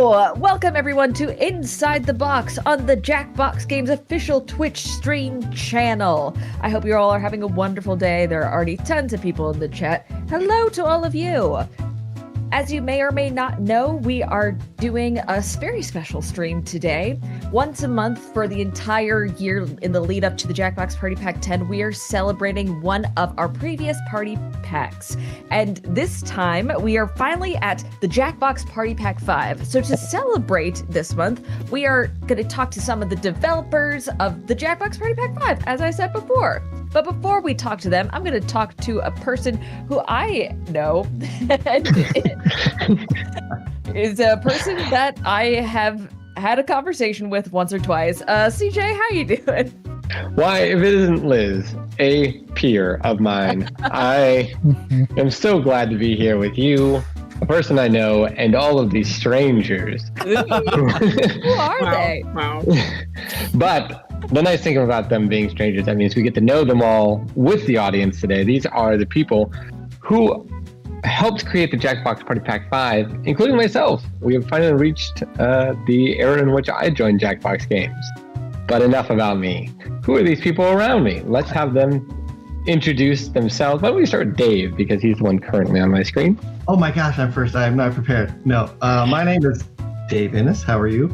Welcome everyone to Inside the Box on the Jackbox Games official Twitch stream channel. I hope you all are having a wonderful day. There are already tons of people in the chat. Hello to all of you. As you may or may not know, we are doing a very special stream today. Once a month for the entire year in the lead up to the Jackbox Party Pack 10, we are celebrating one of our previous party packs. And this time, we are finally at the Jackbox Party Pack 5. So to celebrate this month, we are going to talk to some of the developers of the Jackbox Party Pack 5, as I said before. But before we talk to them, I'm going to talk to a person who I know is a person that I have had a conversation with once or twice. CJ, how you doing? Why, if it isn't Liz, a peer of mine, I am so glad to be here with you, a person I know, and all of these strangers. Who are they? Wow. But the nice thing about them being strangers, that means we get to know them all with the audience today. These are the people who helped create the Jackbox Party Pack 5, including myself. We have finally reached the era in which I joined Jackbox Games. But enough about me. Who are these people around me? Let's have them introduce themselves. Why don't we start with Dave, because he's the one currently on my screen. Oh my gosh, I'm first. I am not prepared. No, my name is Dave Innes. How are you?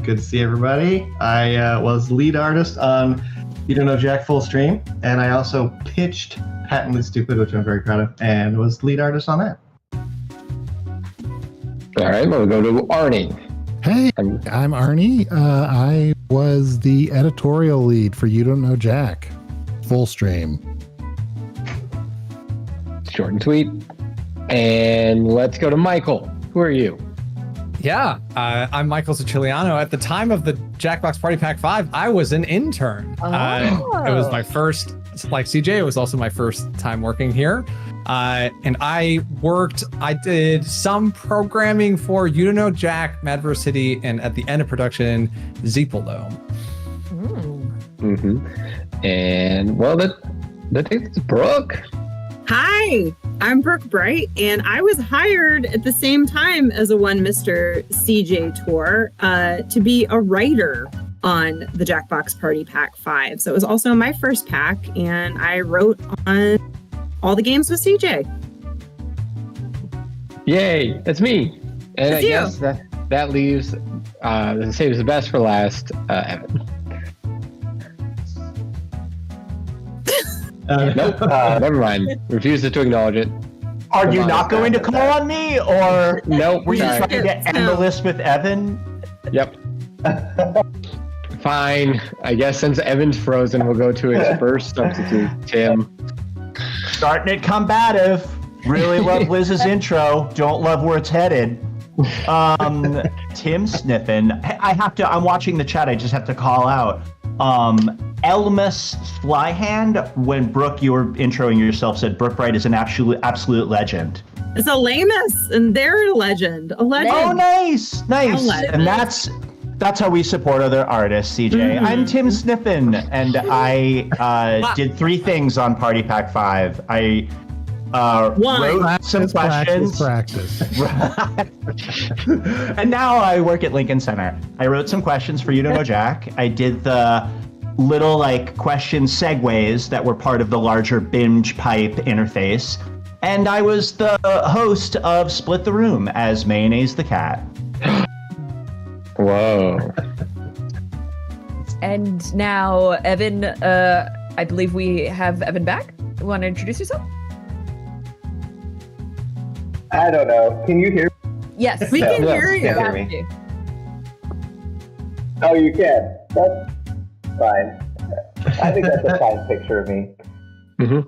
Good to see everybody. I was lead artist on You Don't Know Jack full stream, and I also pitched Patently Stupid, which I'm very proud of, and was lead artist on that. All right, we'll go to Arnie. Hey, I'm Arnie. I was the editorial lead for You Don't Know Jack full stream. Short and sweet. And let's go to Michael. Who are you? Yeah, I'm Michael Siciliano. At the time of the Jackbox Party Pack 5, I was an intern. It was my first, like CJ, it was also my first time working here. And I did some programming for You Don't Know Jack, Madverse City, and at the end of production, Zeepeldome. Mm-hmm. And well, that takes us to Brooke. Hi, I'm Brooke Bright, and I was hired at the same time as a one Mr. CJ Tour to be a writer on the Jackbox Party Pack 5. So it was also my first pack, and I wrote on all the games with CJ. Yay, that's me. And That's I guess that leaves saves the best for last, Evan. Nope, never mind. Refuses to acknowledge it. Are you not going to call on me, or Nope. were you Sorry. trying to end the list with Evan? Yep. Fine. I guess since Evan's frozen, we'll go to his first substitute, Tim. Starting it combative. Really love Liz's intro. Don't love where it's headed. Tim Sniffin. I'm watching the chat. I just have to call out. Elmas Flyhand, when Brooke, you were introing yourself, said Brooke Bright is an absolute legend. It's a Lamus, and they're a legend. A legend. Oh, nice. legend. And that's how we support other artists, CJ. Mm-hmm. I'm Tim Sniffin, and I did 3 things on Party Pack 5. I wrote some questions. Practice. And now I work at Lincoln Center. I wrote some questions for You Don't Know Jack. I did the little question segues that were part of the larger binge pipe interface. And I was the host of Split the Room as Mayonnaise the Cat. Whoa. And now, Evan, I believe we have Evan back. You want to introduce yourself? I don't know. Can you hear me? Yes. We can Yeah, hear you. Can hear me? Oh, you can. That's fine. I think that's a fine picture of me. Mm-hmm.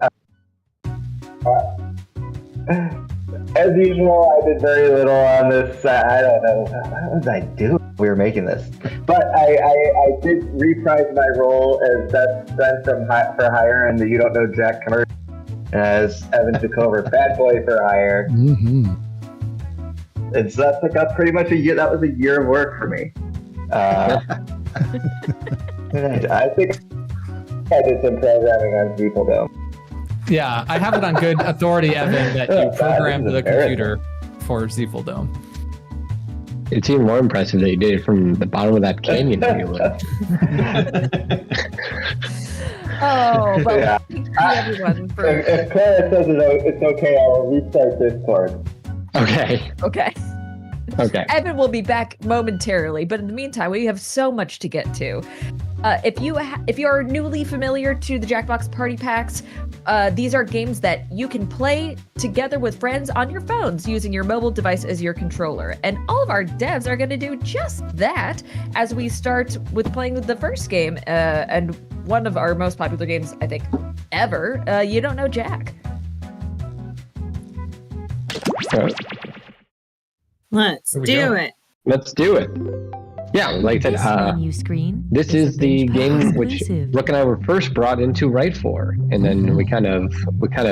As usual, I did very little on this. I don't know. What was I doing? We were making this. But I did reprise my role as best friend for hire in the You Don't Know Jack commercial as Evan took over Bad Boy for Hire. Mm-hmm. And so that took up pretty much a year. That was a year of work for me. I think I did some programming on Zeepeldome. Yeah, I have it on good authority, Evan, that you programmed the computer for Zeepeldome. it's even more impressive that you did it from the bottom of that canyon where you live. Oh, well, Yeah. thank you everyone for. If Clara says it's okay, I will restart Discord. Okay. Okay. Okay. Evan will be back momentarily, but in the meantime, we have so much to get to. If you are newly familiar to the Jackbox Party Packs, these are games that you can play together with friends on your phones using your mobile device as your controller. And all of our devs are going to do just that as we start with playing the first game, and one of our most popular games, I think, ever. You Don't Know Jack. Let's Here we do go. it. Let's do it. Yeah, like I This said, menu screen this is is the game which exclusive. Brooke and I were first brought into Right For, and then we kind of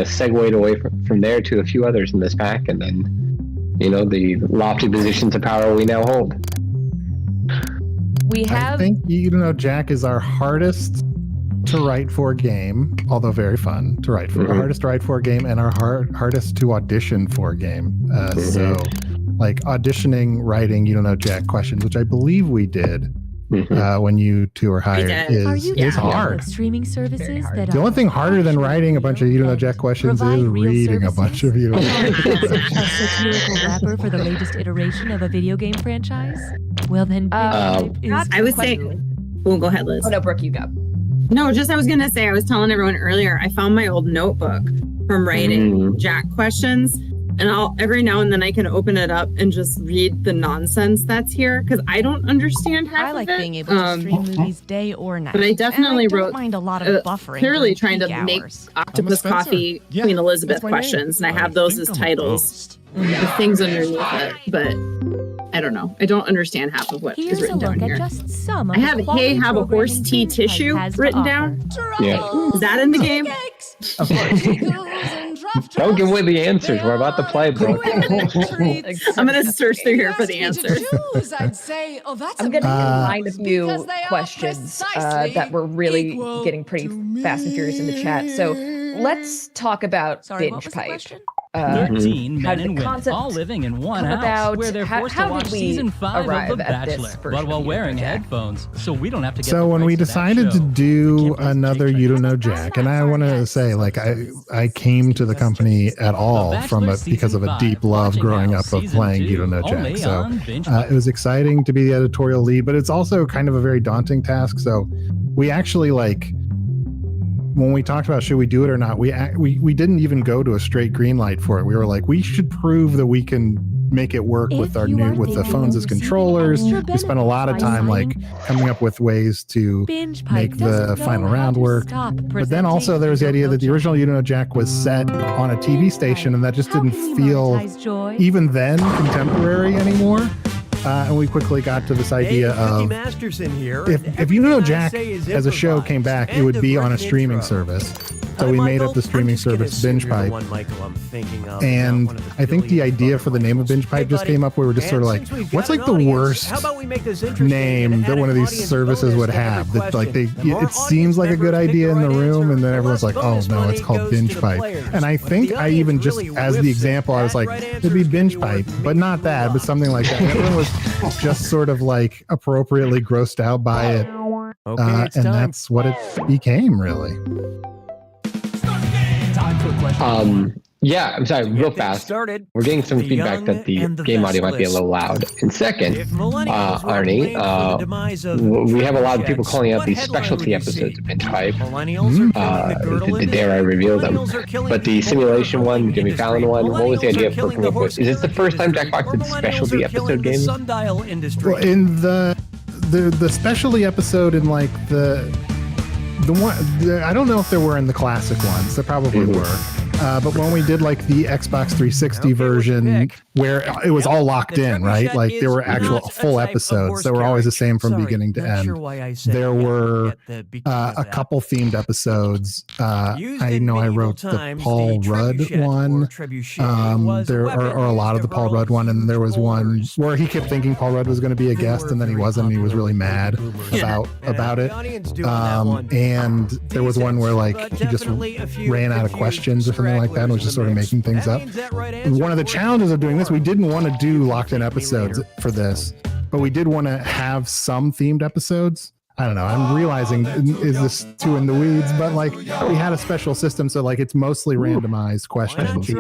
segued away from there to a few others in this pack, and then the lofty positions of power we now hold. We I have think You Don't Know Jack is our hardest to write for game, although very fun to write for. Mhm. Our hardest to write for game and our hardest to audition for game. So, like auditioning, writing You Don't Know Jack questions, which I believe we did when you two were hired, did. Are you is tired hard. of streaming services hard. that The only thing harder than writing a bunch of You Don't Know Jack questions is reading a bunch of You Don't Know Jack a questions. satirical rapper for the latest iteration of a video game franchise? Well then, Big Pipe is I would say. Oh, go ahead, Liz. Oh no, Brooke, you go. No, just I was gonna say, I was telling everyone earlier, I found my old notebook from writing Jack questions, and every now and then I can open it up and just read the nonsense that's here because I don't understand half I like of it. being able to stream movies day or night. but I definitely and I don't wrote, mind a lot of buffering. clearly during trying to peak make hours. Octopus Spencer. Coffee Yeah, Queen Elizabeth that's my name. questions, and I have those as titles. The things underneath it, but I don't know. I don't understand half of what is Here's a written down look at here. just some of I the have quality hey, have a horse programming tea Big Pipe tissue has to written offer. down. Yeah. Is that in the game? Of course. Don't give away the answers. We're about to play, Brooke. I'm gonna search through here for the answers. I'd say, oh, that's I'm going to combine a because few they are questions precisely that were really equal getting pretty to fast and furious in the chat. So let's talk about Sorry, what binge was the pipe. question? 13 how men did and the women, concept all living in one come house, about? where they're forced How to watch did we season 5 arrive of The at this Bachelor, version but while of wearing Jack? headphones, so we don't have to get So the when we rights to that decided to show. do another You Don't Know Jack, and I want to say, like, I came to the company at all because of a deep love growing up of playing You Don't Know Jack. So it was exciting to be the editorial lead, but it's also kind of a very daunting task. So we actually when we talked about should we do it or not, we didn't even go to a straight green light for it. We were like, we should prove that we can make it work with If our you are with the thinking phones of as receiving controllers. extra We spent a lot of benefits by time signing coming up with ways to Binge Pipe make the doesn't know final how round to work. stop But then also there was the idea that the original You Don't Know Jack was set on a TV station, and that just How didn't can we feel monetize joy? even then contemporary anymore. And we quickly got to this idea of if You Don't Know Jack as a show came back, it would be on a streaming service. So we made up the streaming service Binge Pipe. And I think the idea for the name of Binge Pipe just came up. We were just sort of like, what's like the worst name that one of these services would have? That it seems like a good idea in the room, and then everyone's like, oh no, it's called Binge Pipe. And I think I even just as the example, I was like, it'd be Binge Pipe, but not that, but something like that. And everyone was just sort of like appropriately grossed out by it. And that's what it became, really. Yeah, I'm sorry, real fast. We're getting some feedback that the game audio might be a little loud. And second, Arnie, we have a lot of people calling out these specialty episodes of Binge Pipe. Dare I reveal them? But the simulation one, Jimmy Fallon one, what was the idea of working with? Is this the first time Jackbox did specialty episode games? Well, in the specialty episode in like the one, I don't know if there were in the classic ones. There probably were. But when we did like the Xbox 360 version where it was all locked in, right? Like there were actual full episodes that were always the same from beginning to end. There were a couple themed episodes. I know I wrote the Paul Rudd one. There are a lot of the Paul Rudd one, and there was one where he kept thinking Paul Rudd was going to be a guest, and then he wasn't. And he was really mad about it. And there was one where like he just ran out of questions or something something like that, and was just sort of making things up. One of the challenges of doing this, we didn't want to do locked in episodes for this, but we did want to have some themed episodes. I don't know. I'm realizing, is this too in the weeds? But like, we had a special system, so like, it's mostly randomized questions.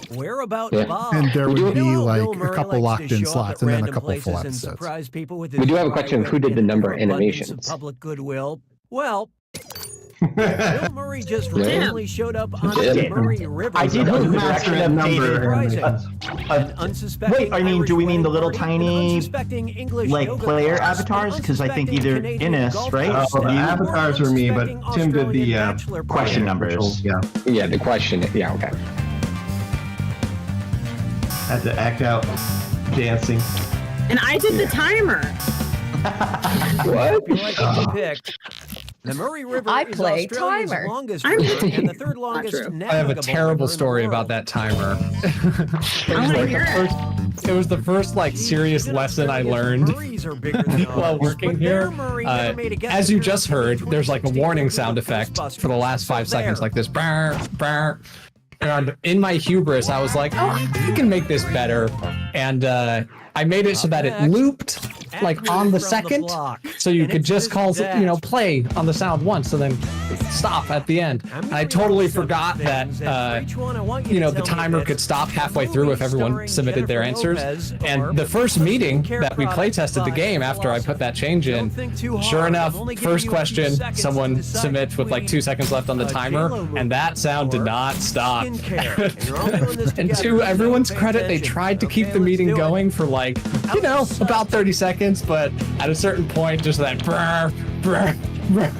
Where about And there would be like a couple locked in slots, and then a couple full episodes. We do have a question of who did the number animations. Public goodwill. Well, Bill Murray just randomly showed up on the Murray River. I did master that number. Wait, I mean, do we mean the little tiny like player avatars? Because I think either Innes, right? The avatars were me, but Tim did the question numbers. Yeah. Yeah, the question. Yeah, okay. Had to act out dancing. And I did the timer. What? The Murray River I is play Australia's timer. longest river and the third longest I have a terrible story about that timer. It was the first like serious lesson I learned while working here. As you just heard, there's like a warning sound effect for the last 5 seconds, like this. Brr, brr. And in my hubris, I was like, oh, you can make this better. And I made it so that it looped like on the second, so you could just call, play on the sound once and then stop at the end. And I totally forgot that, the timer could stop halfway through if everyone submitted their answers. And the first meeting that we play tested the game after I put that change in, sure enough, first question, someone submits with like 2 seconds left on the timer, and that sound did not stop. And to everyone's credit, they tried to keep the meeting going for like, about 30 seconds, but at a certain point, just that brr, brr, brr,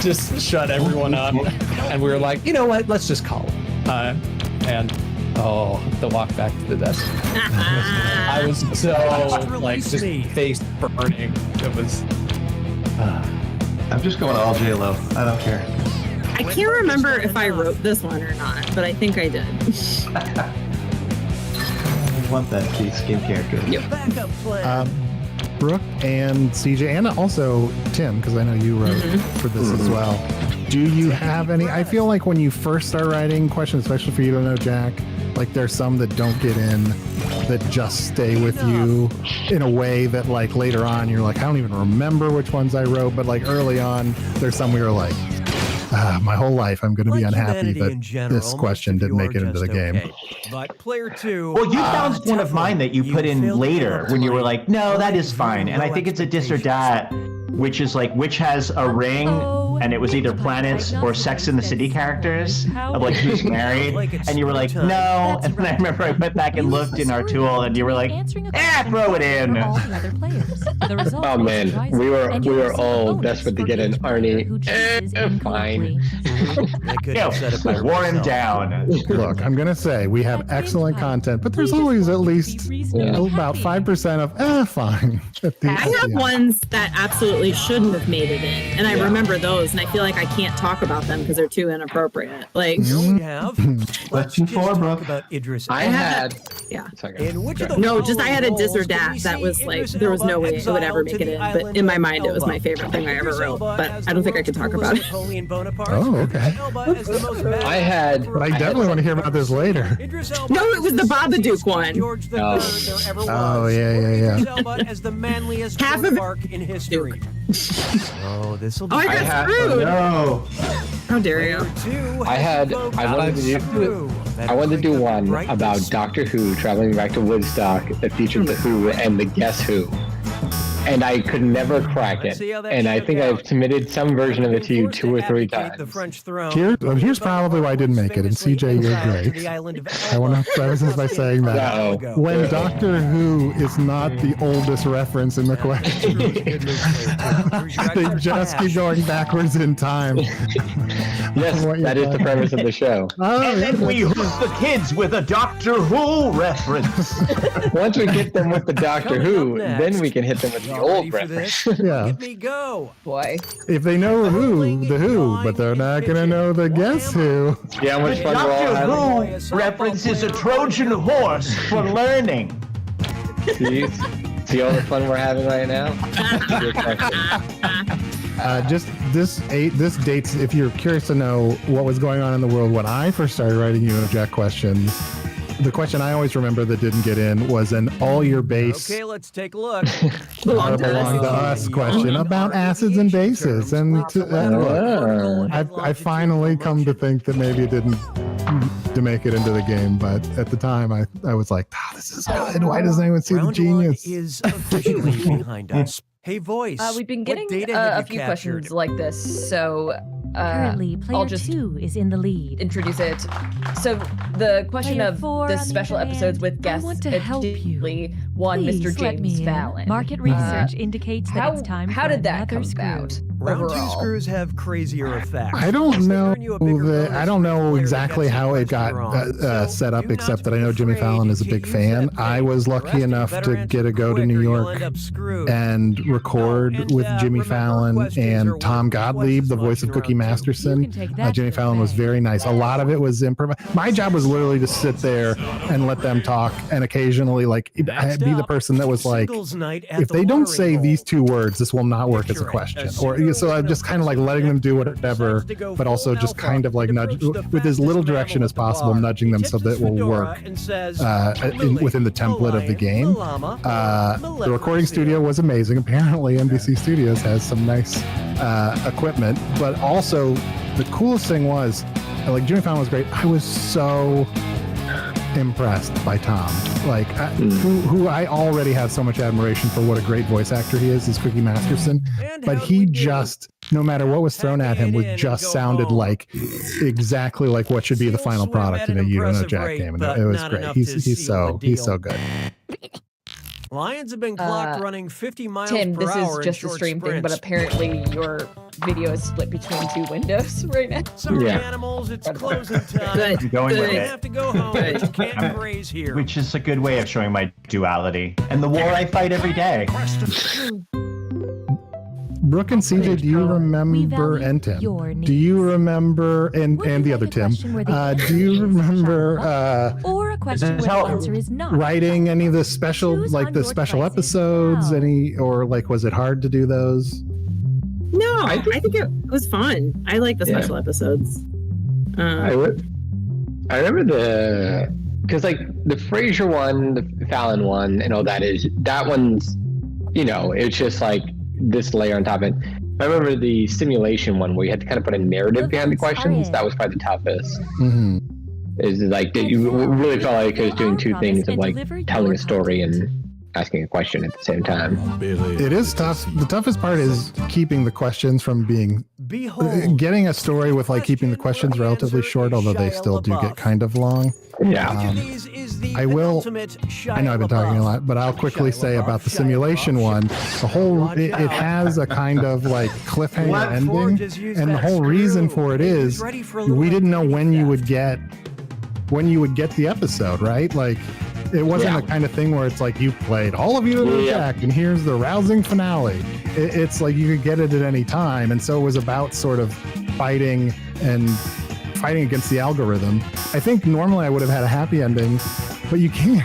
just shut everyone up. And we were like, you know what, let's just call it. The walk back to the desk. I was so like just face burning. It was. I'm just going all J-Lo. I don't care. I can't remember if I wrote this one or not, but I think I did. I want that key skin character. Brooke and CJ, and also Tim, because I know you wrote for this as well. Do you have any? I feel like when you first start writing questions, especially for You Don't Know Jack, like there's some that don't get in, that just stay with you in a way that like later on you're like, I don't even remember which ones I wrote, but like early on, there's some where you're like, my whole life I'm going to be unhappy that this question didn't make it into the game. But player 2. Well, you found one of mine that you put in later when you were like, no, that is fine. And I think it's a dis or dat, which is like, which has a ring, and it was either planets or Sex in the City characters of like who's married. And you were like, no. And then I remember I went back and looked in our tool, and you were like, throw it in. Oh man, we were all desperate to get an Arnie. Fine. I wore him down. Look, I'm gonna say we have excellent content, but there's always at least about 5% of fine. I have ones that absolutely shouldn't have made it in, and I remember those, and I feel like I can't talk about them because they're too inappropriate. Like, we have question 4, Brooke. about Idris. I had. I had a dis or dat that was like, there was no way it would ever make it in, but in my mind it was my favorite thing I ever wrote, but I don't think I could talk about it. Oh, okay. I had. But I definitely want to hear about this later. No, it was the Babadook one. Oh, yeah. As the manliest Half of arc in history. This will be. Oh, I got screwed. No. How dare you? I wanted to do one about Doctor Who traveling back to Woodstock that featured the Who and the Guess Who. And I could never crack it. And I think I've submitted some version of it to you 2 or 3 times. Here's probably why I didn't make it. And CJ, you're great. I want to preface this by saying that when Doctor Who is not the oldest reference in the question, they just keep going backwards in time. Yes, that is the premise of the show. And then we hook the kids with a Doctor Who reference. Once we get them with the Doctor Who, then we can hit them with the old reference. Yeah. Let me go. Boy. If they know the Who, but they're not going to know the Guess Who. Yeah, how much fun we're all having. Doctor Who references a Trojan horse for learning. See all the fun we're having right now? Good question. Just this dates. If you're curious to know what was going on in the world when I first started writing Jack questions, the question I always remember that didn't get in was an all your base. Okay, let's take a look. Belong to us question about acids and bases, and I finally come to think that maybe it didn't to make it into the game, but at the time I was like, this is good. Why doesn't anyone see the genius? Is officially behind us. Hey, voice. We've been getting a few questions like this, so Currently, player I'll just 2 is in the lead. introduce it. So the question Player of 4, the on the special other episodes hand, with guests, I want to help you. one Please Mr. let me James in. Fallon. Market research indicates that how, it's time how for did that another come screw. about? Round 2 overall? screws have crazier effects. I don't know exactly how it got set up, except that I know Jimmy Fallon is a big fan. I was lucky enough to get a go to New York and record with Jimmy Fallon and Tom Gottlieb, the voice of Cookie Masterson. Jimmy Fallon was very nice. A lot of it was improv. My job was literally to sit there and let them talk, and occasionally be the person that was like, if they don't say these 2 words, this will not work as a question. Or so I'm just kind of like letting them do whatever, but also just kind of like nudge with as little direction as possible, nudging them so that it will work within the template of the game. The recording studio was amazing. Apparently, NBC Studios has some nice equipment, but also the coolest thing was, like, Jimmy Fallon was great. I was so impressed by Tom, who I already have so much admiration for. What a great voice actor he is Cookie Masterson, but he just, no matter what was thrown at him, just sounded like exactly like what should be the final product in a Jack game, and it was great. He's so good. Lions have been clocked running 50 miles Tim, per this hour is just a stream thing, but apparently your video is split between 2 windows right now. Sorry, animals, it's closing time. I'm going with You it. have to go home, but you can't graze here. Which is a good way of showing my duality and the war I fight every day. Brooke and CJ, do you remember, and Tim, do you remember, and the other Tim, do you remember Or a question where the answer is not. writing any of the special, episodes, or was it hard to do those? No, I think it was fun. I like the special episodes. I remember because the Frasier one, the Fallon one, and all that one's, it's just like this layer on top of it. I remember the simulation one where you had to kind of put a narrative behind the questions. That was probably the toughest. Mm-hmm. Is you really felt like it was doing 2 things of telling a story and asking a question at the same time. It is tough. The toughest part is keeping the questions from being getting a story with keeping the questions relatively short, although they still do get kind of long. Yeah. I know I've been talking a lot, but I'll quickly say about the simulation one, it has a kind of cliffhanger ending, and the whole reason for it is we didn't know when you would get the episode, right? It wasn't the kind of thing where it's you played all of you Jack, and here's the rousing finale. It's you could get it at any time, and so it was about sort of fighting against the algorithm. I think normally I would have had a happy ending, but you can't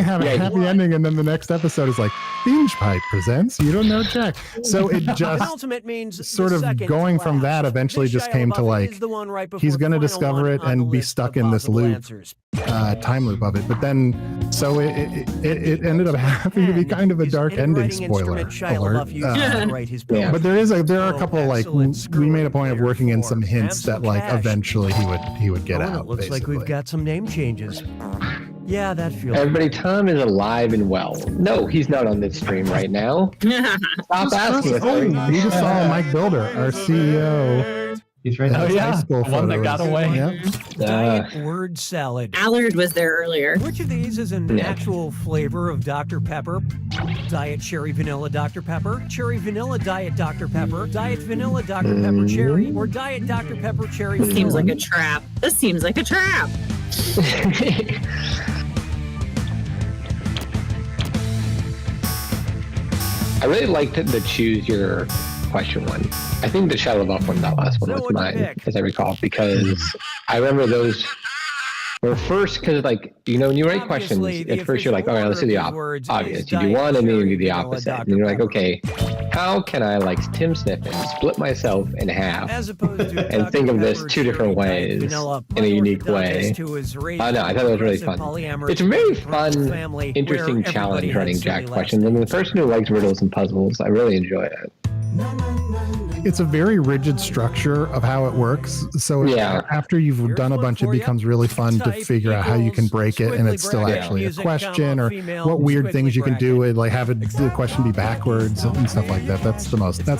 have a happy ending and then the next episode is Binge Pipe presents You Don't Know Jack. So it just sort of going from that eventually just came to he's going to discover it and be stuck in this loop, time loop of it. But then, so it ended up having to be kind of a dark ending, spoiler alert. But there are a couple we made a point of working in some hints that eventually he would get out. Looks like we've got some name changes. Yeah, that feels. Everybody, Tom is alive and well. No, he's not on this stream right now. Stop asking us. We just saw Mike Builder, our CEO. He's right there. Oh, yeah. The one that got away. Diet word salad. Allard was there earlier. Which of these is an actual flavor of Dr. Pepper? Diet cherry vanilla Dr. Pepper, cherry vanilla diet Dr. Pepper, diet vanilla Dr. Pepper cherry, or diet Dr. Pepper cherry. This seems like a trap. This seems like a trap. I really liked the choose your question one. I think the Shia LaBeouf one, that last one, was mine, as I recall, because I remember those were first, because when you write questions, at first you're all right, let's do the obvious. You do one and then you do the opposite. And you're okay, how how can I, like Tim Sniffin, split myself in half As opposed to and Dr. think of this Pepper, two different cherry, ways vanilla, in a unique unorthodox way? to his No, I thought that was really fun. polyamorous It's a very parental fun, family interesting where challenge everybody running had Jack silly questions. And the person who likes riddles and puzzles, I really enjoy it. It's a very rigid structure of how it works. So Yeah. after you've done a bunch, it becomes really fun to figure out how you can break it, and it's still actually a question, or what weird things you can do it, like have the question be backwards and stuff like that. That's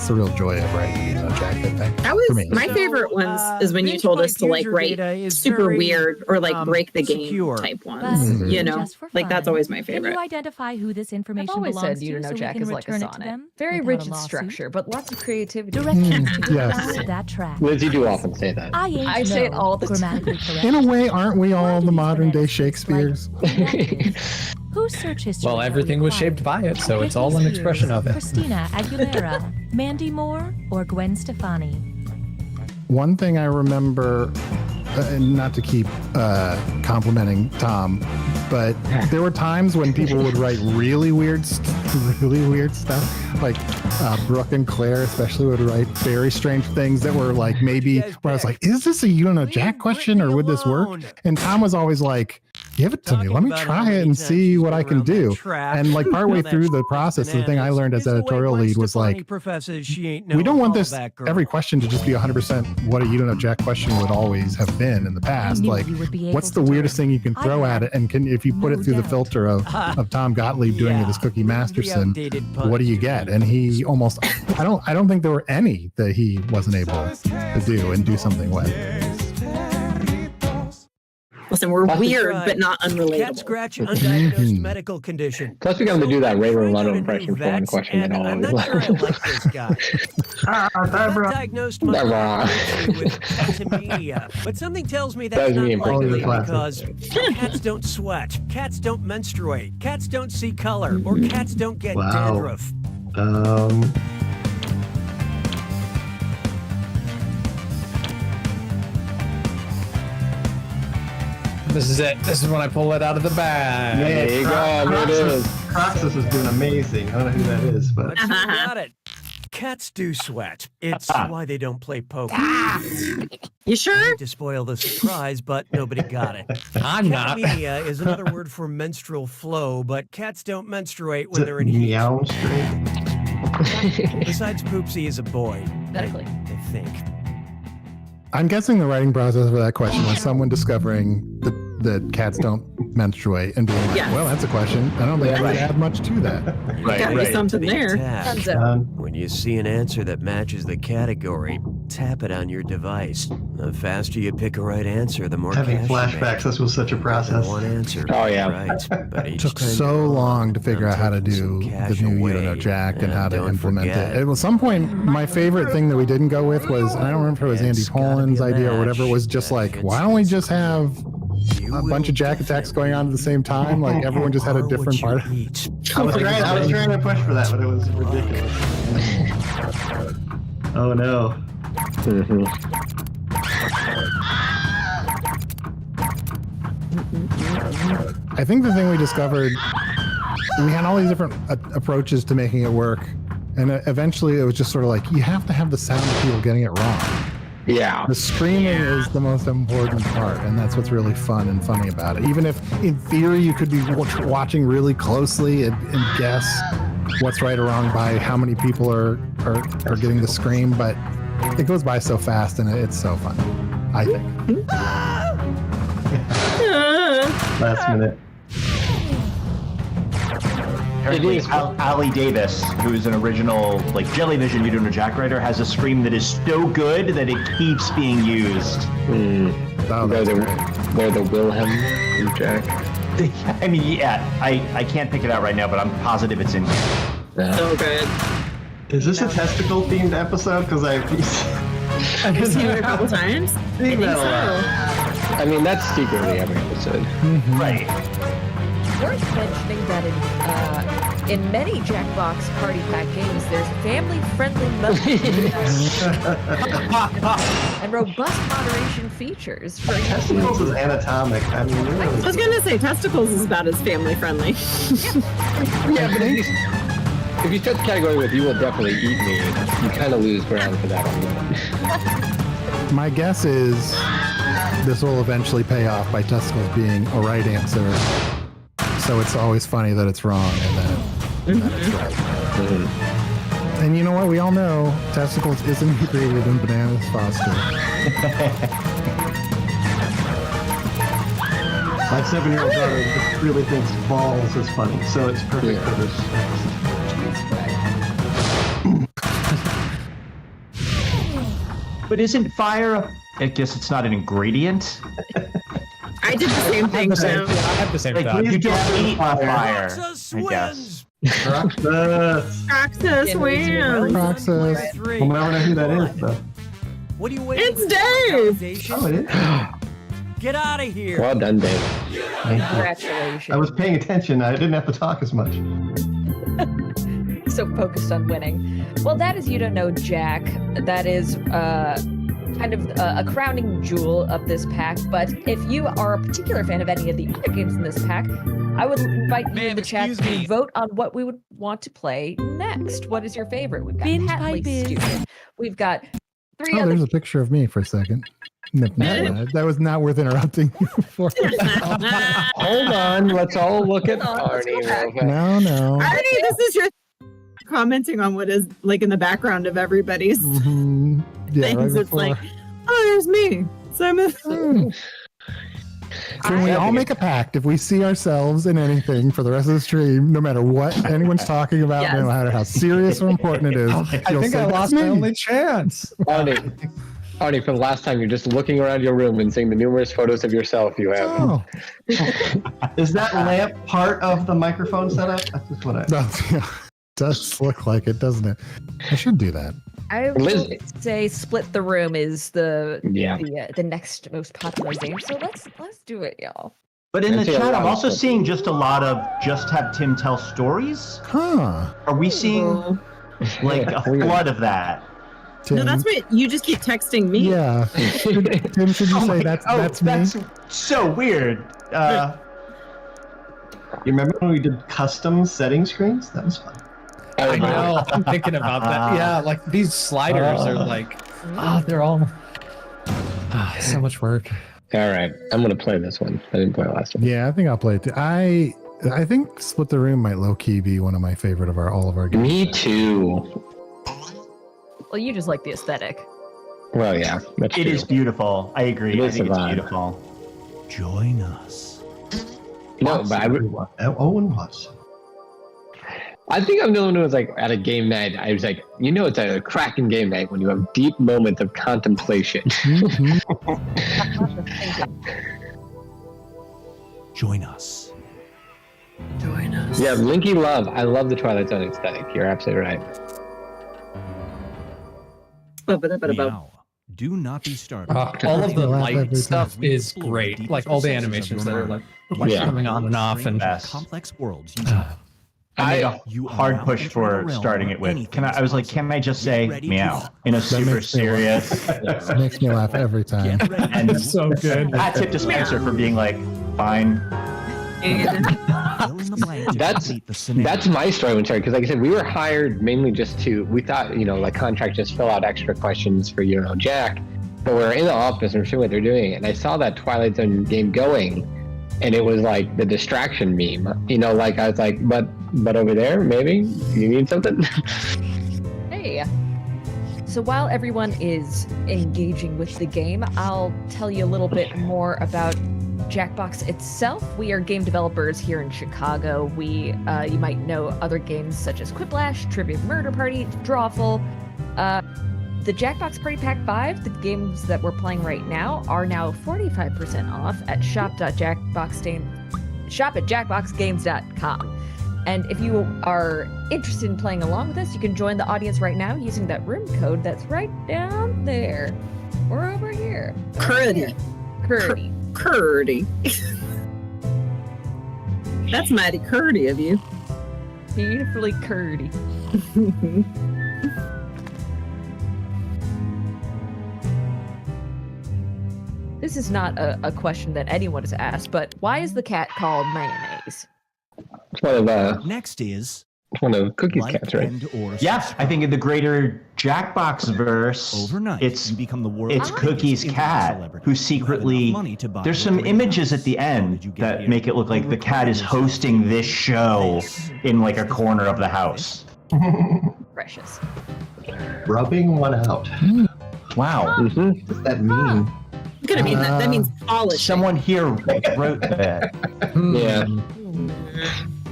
the real joy of writing Jack, I think. That was for me. my favorite ones is when you told us to like write super weird or like break the game type ones. But You know, just for like that's fun, always my Can favorite. you identify who this information I've always belongs said You to Don't Know so we Jack can is like a return it to sonnet. them Very without a rigid lawsuit? structure, but lots of creativity. Directions to the yes. bottom of that track. Liz, you do often say that. I say it all the time. Grammatically correct. In a way, aren't we all the Why do modern day these Shakespeare's? Whose search history? Well, have everything we was acquired? shaped by it, so it's Britney all an Spears, expression of it. Christina Aguilera, Mandy Moore, or Gwen Stefani? One thing I remember, not to keep complimenting Tom, but there were times when people would write really weird stuff. Like Brooke and Claire especially would write very strange things that were like maybe where I was like, is this a You Don't Know Jack question or would this work? And Tom was always like, give it to me. Let me try it and see what I can do. And like partway through the process, the thing I learned as editorial lead was like, we don't want this every question to just be 100% what a You Don't Know Jack question would always have been in the past. Like, what's the weirdest thing you can throw at it? And if you put it through the filter of Tom Gottlieb doing it as Cookie Masterson, what do you get? And he almost, I don't think there were any that he wasn't able to do and do something with. Listen, we're weird, but not Cat unrelatable. scratch, undiagnosed medical condition. Plus, we got to do that Ray Romano impression for one question that I'm always not sure I like this guy. Diagnosed my with anemia, but something tells me that's not likely because cats don't sweat, cats don't menstruate, cats don't see color, or cats don't get dandruff. This is it. This is when I pull it out of the bag. Man, There you go. There it is. Praxis is doing amazing. I don't know who that is, but Let's got it. Cats do sweat. It's why they don't play poker. You sure? To spoil the surprise, but nobody got it. I'm not. Catamenia is another word for menstrual flow, but cats don't menstruate when they're in heat. meow straight. Besides, Poopsie is a boy. Medically. I think. I'm guessing the writing process for that question was someone discovering that cats don't menstruate and being like, well, that's a question. I don't think I would add much to that. Gotta be something there. When you see an answer that matches the category, tap it on your device. The faster you pick a right answer, the more Having cash you flashbacks, make. this was such a process. One answer. Oh, yeah. Right, but each Took time so long to figure out how to do the new You Don't Know Jack and how to implement it. At some point, my favorite thing that we didn't go with was, I don't remember if it was Andy Poland's idea or whatever, was just like, why don't we just have a bunch of Jack attacks going on at the same time? Like everyone just had a different part. I was trying to push for that, but it was ridiculous. Oh no. I think the thing we discovered, we had all these different approaches to making it work. And eventually it was just sort of like, you have to have the sound of people getting it wrong. Yeah. The screaming is the most important part, and that's what's really fun and funny about it. Even if, in theory, you could be watching really closely and guess what's right or wrong by how many people are getting the scream, but it goes by so fast and it's so fun, I think. Last minute. Apparently, Ali Davis, who's an original like Jellyvision You Don't Know Jack writer, has a scream that is so good that it keeps being used. Oh, they're the Wilhelm from Jack. I mean, yeah, I can't pick it out right now, but I'm positive it's in here. Yeah. So good. Is this a testicle themed episode? Because I've seen it a couple times. I think so. I mean, that's secretly every episode. Right. Worth mentioning that in many Jackbox Party Pack games, there's family-friendly mode and robust moderation features for testicles is anatomic. I mean, really. I was gonna say testicles is about as family friendly. Yeah, but if you start the category with "you will definitely eat me," you kind of lose ground for that one. My guess is this will eventually pay off by testicles being a right answer. So it's always funny that it's wrong and that it's right. And you know what? We all know testicles isn't included in Bananas Foster. My 7-year-old daughter really thinks balls is funny, so it's perfect for this. But isn't fire? I guess it's not an ingredient. I did the same thing too. I have the same Like thought. you don't eat fire, I Roxas guess. wins. Praxis wins. Praxis. We'll never know who that is, though. What are you waiting It's for? Dave. Validation? Oh, it is. Get out of here. Well done, Dave. Congratulations. I was paying attention. I didn't have to talk as much. So focused on winning. Well, that is You Don't Know Jack. That is kind of a crowning jewel of this pack. But if you are a particular fan of any of the other games in this pack, I would invite you in the chat to vote on what we would want to play next. What is your favorite? We've got Binge Hatley pipe is. Stupid. We've got three Oh, other. there's a picture of me for a second. That was not worth interrupting you for. Hold on, let's all look at Arnie real quick. No. Arnie, this is your commenting on what is like in the background of everybody's Mhm. Yeah, things. right It's before. like, oh, there's me. Simon. Can we all make a pact? If we see ourselves in anything for the rest of the stream, no matter what anyone's talking about, Yes. no matter how serious or important it is, I you'll think say, I "That's lost my me." only chance. Arnie, for the last time, you're just looking around your room and seeing the numerous photos of yourself you have. Oh. Is that lamp part of the microphone setup? That's just what I. No, yeah, does look like it, doesn't it? I should do that. I Liz- would say Split the Room is the Yeah. the next most popular game. So let's do it, y'all. But in I the see a chat, lot I'm of also stuff. seeing just a lot of just have Tim tell stories. Huh. Are we seeing like a flood of that? Tim. No, that's what you just keep texting me. Yeah. Tim, should you say that's me? That's so weird. You remember when we did custom setting screens? That was fun. I know. I'm thinking about that. Yeah, like these sliders are like, they're all so much work. All right, I'm gonna play this one. I didn't play it last one. Yeah, I think I'll play it too. I think Split the Room might low key be one of my favorite of all of our games. Me too. Well, you just like the aesthetic. Well, yeah, that's It true. is beautiful. I agree. It I is think a it's vibe. beautiful. Join us. No, but Owen Watson. I think I'm the one who was like at a game night. I was like, you know, it's a cracking game night when you have deep moments of contemplation. Join us. Join us. Yeah, Linky Love. I love the Twilight Zone aesthetic. You're absolutely right. Meow. Do not be startled. All of the Laugh every light time. stuff is great. Like all the animations that are like lights Yeah. coming on and off, and complex worlds. I made a hard push for starting it with. I was like, can I just say meow in a super makes me serious? It makes me laugh every time. And it's so good. hat tip to Spencer for being like, fine. That's my story when started, because like I said, we were hired mainly just to, we thought, you know, like contract, just fill out extra questions for, you know, Jack, but we're in the office and we're seeing what they're doing, and I saw that Twilight Zone game going, and it was like the distraction meme, you know, like I was like, but over there, maybe you need something. Hey. So while everyone is engaging with the game, I'll tell you a little bit more about Jackbox itself. We are game developers here in Chicago. We, you might know other games such as Quiplash, Trivia Murder Party, Drawful. The Jackbox Party Pack 5, the games that we're playing right now, are now 45% off at shop@jackboxgames.com. And if you are interested in playing along with us, you can join the audience right now using that room code that's right down there. Or over here. Curdy. Curdy. Curdy. That's mighty curdy of you. Beautifully curdy. This is not a question that anyone has asked, but why is the cat called mayonnaise? It's one of Next is one of Cookie's cats, right? Yeah, I think in the greater Jackbox verse, it's Cookie's cat who secretly. There's some images at the end that make it look like the cat is hosting this show in like a corner of the house. Precious. Rubbing one out. Wow. What does that mean? It's gonna mean that means polishing. Someone here wrote that. Yeah.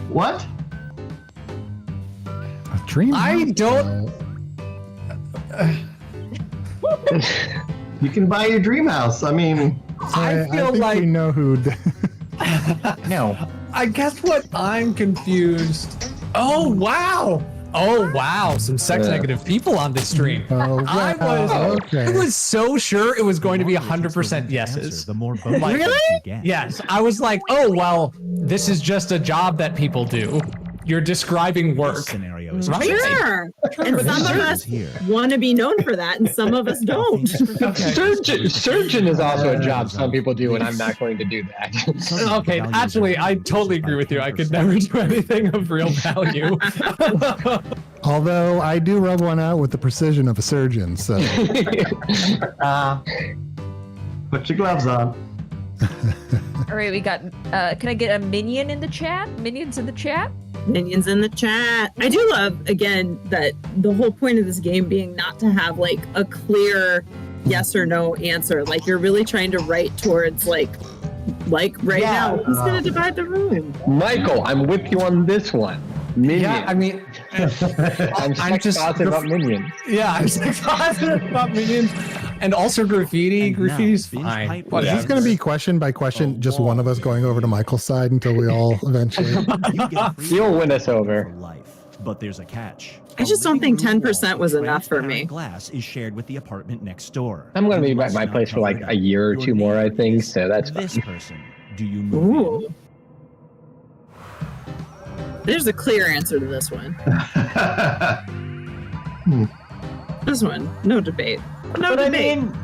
What? A dream. I don't. You can buy your dream house. I mean, I feel think like we know who. No. I guess what I'm confused. Oh wow! Oh wow! Some sex negative people on this stream. Oh, I okay. was so sure it was going to be 100% yeses. The more Really? you get. Yes, I was like, oh well, this is just a job that people do. You're describing work. Scenario is Right? Sure. And some of us want to be known for that, and some of us don't. Surgeon is also a job some people do, and I'm not going to do that. Okay, actually, I totally agree with you. I could never do anything of real value. Although I do rub one out with the precision of a surgeon, so. put your gloves on. All right, we got. Can I get a minion in the chat? Minions in the chat? Minions in the chat. I do love, again, that the whole point of this game being not to have like a clear yes or no answer. Like you're really trying to write towards like right now, who's gonna divide the room? Michael, I'm with you on this one. Minions. Yeah, I mean, I'm just positive about Minions. Yeah, I'm just positive about Minions. And also graffiti. Graffiti's fine. Is this going to be question by question, just one of us going over to Michael's side until we all eventually... You'll win us over. But there's a catch. I just don't think 10% was enough for me. Glass is shared with the apartment next door. I'm going to be at my place for like a year or two more, I think, so that's fine. This person, do you move in? There's a clear answer to this one. This one, no debate. No But debate. I mean,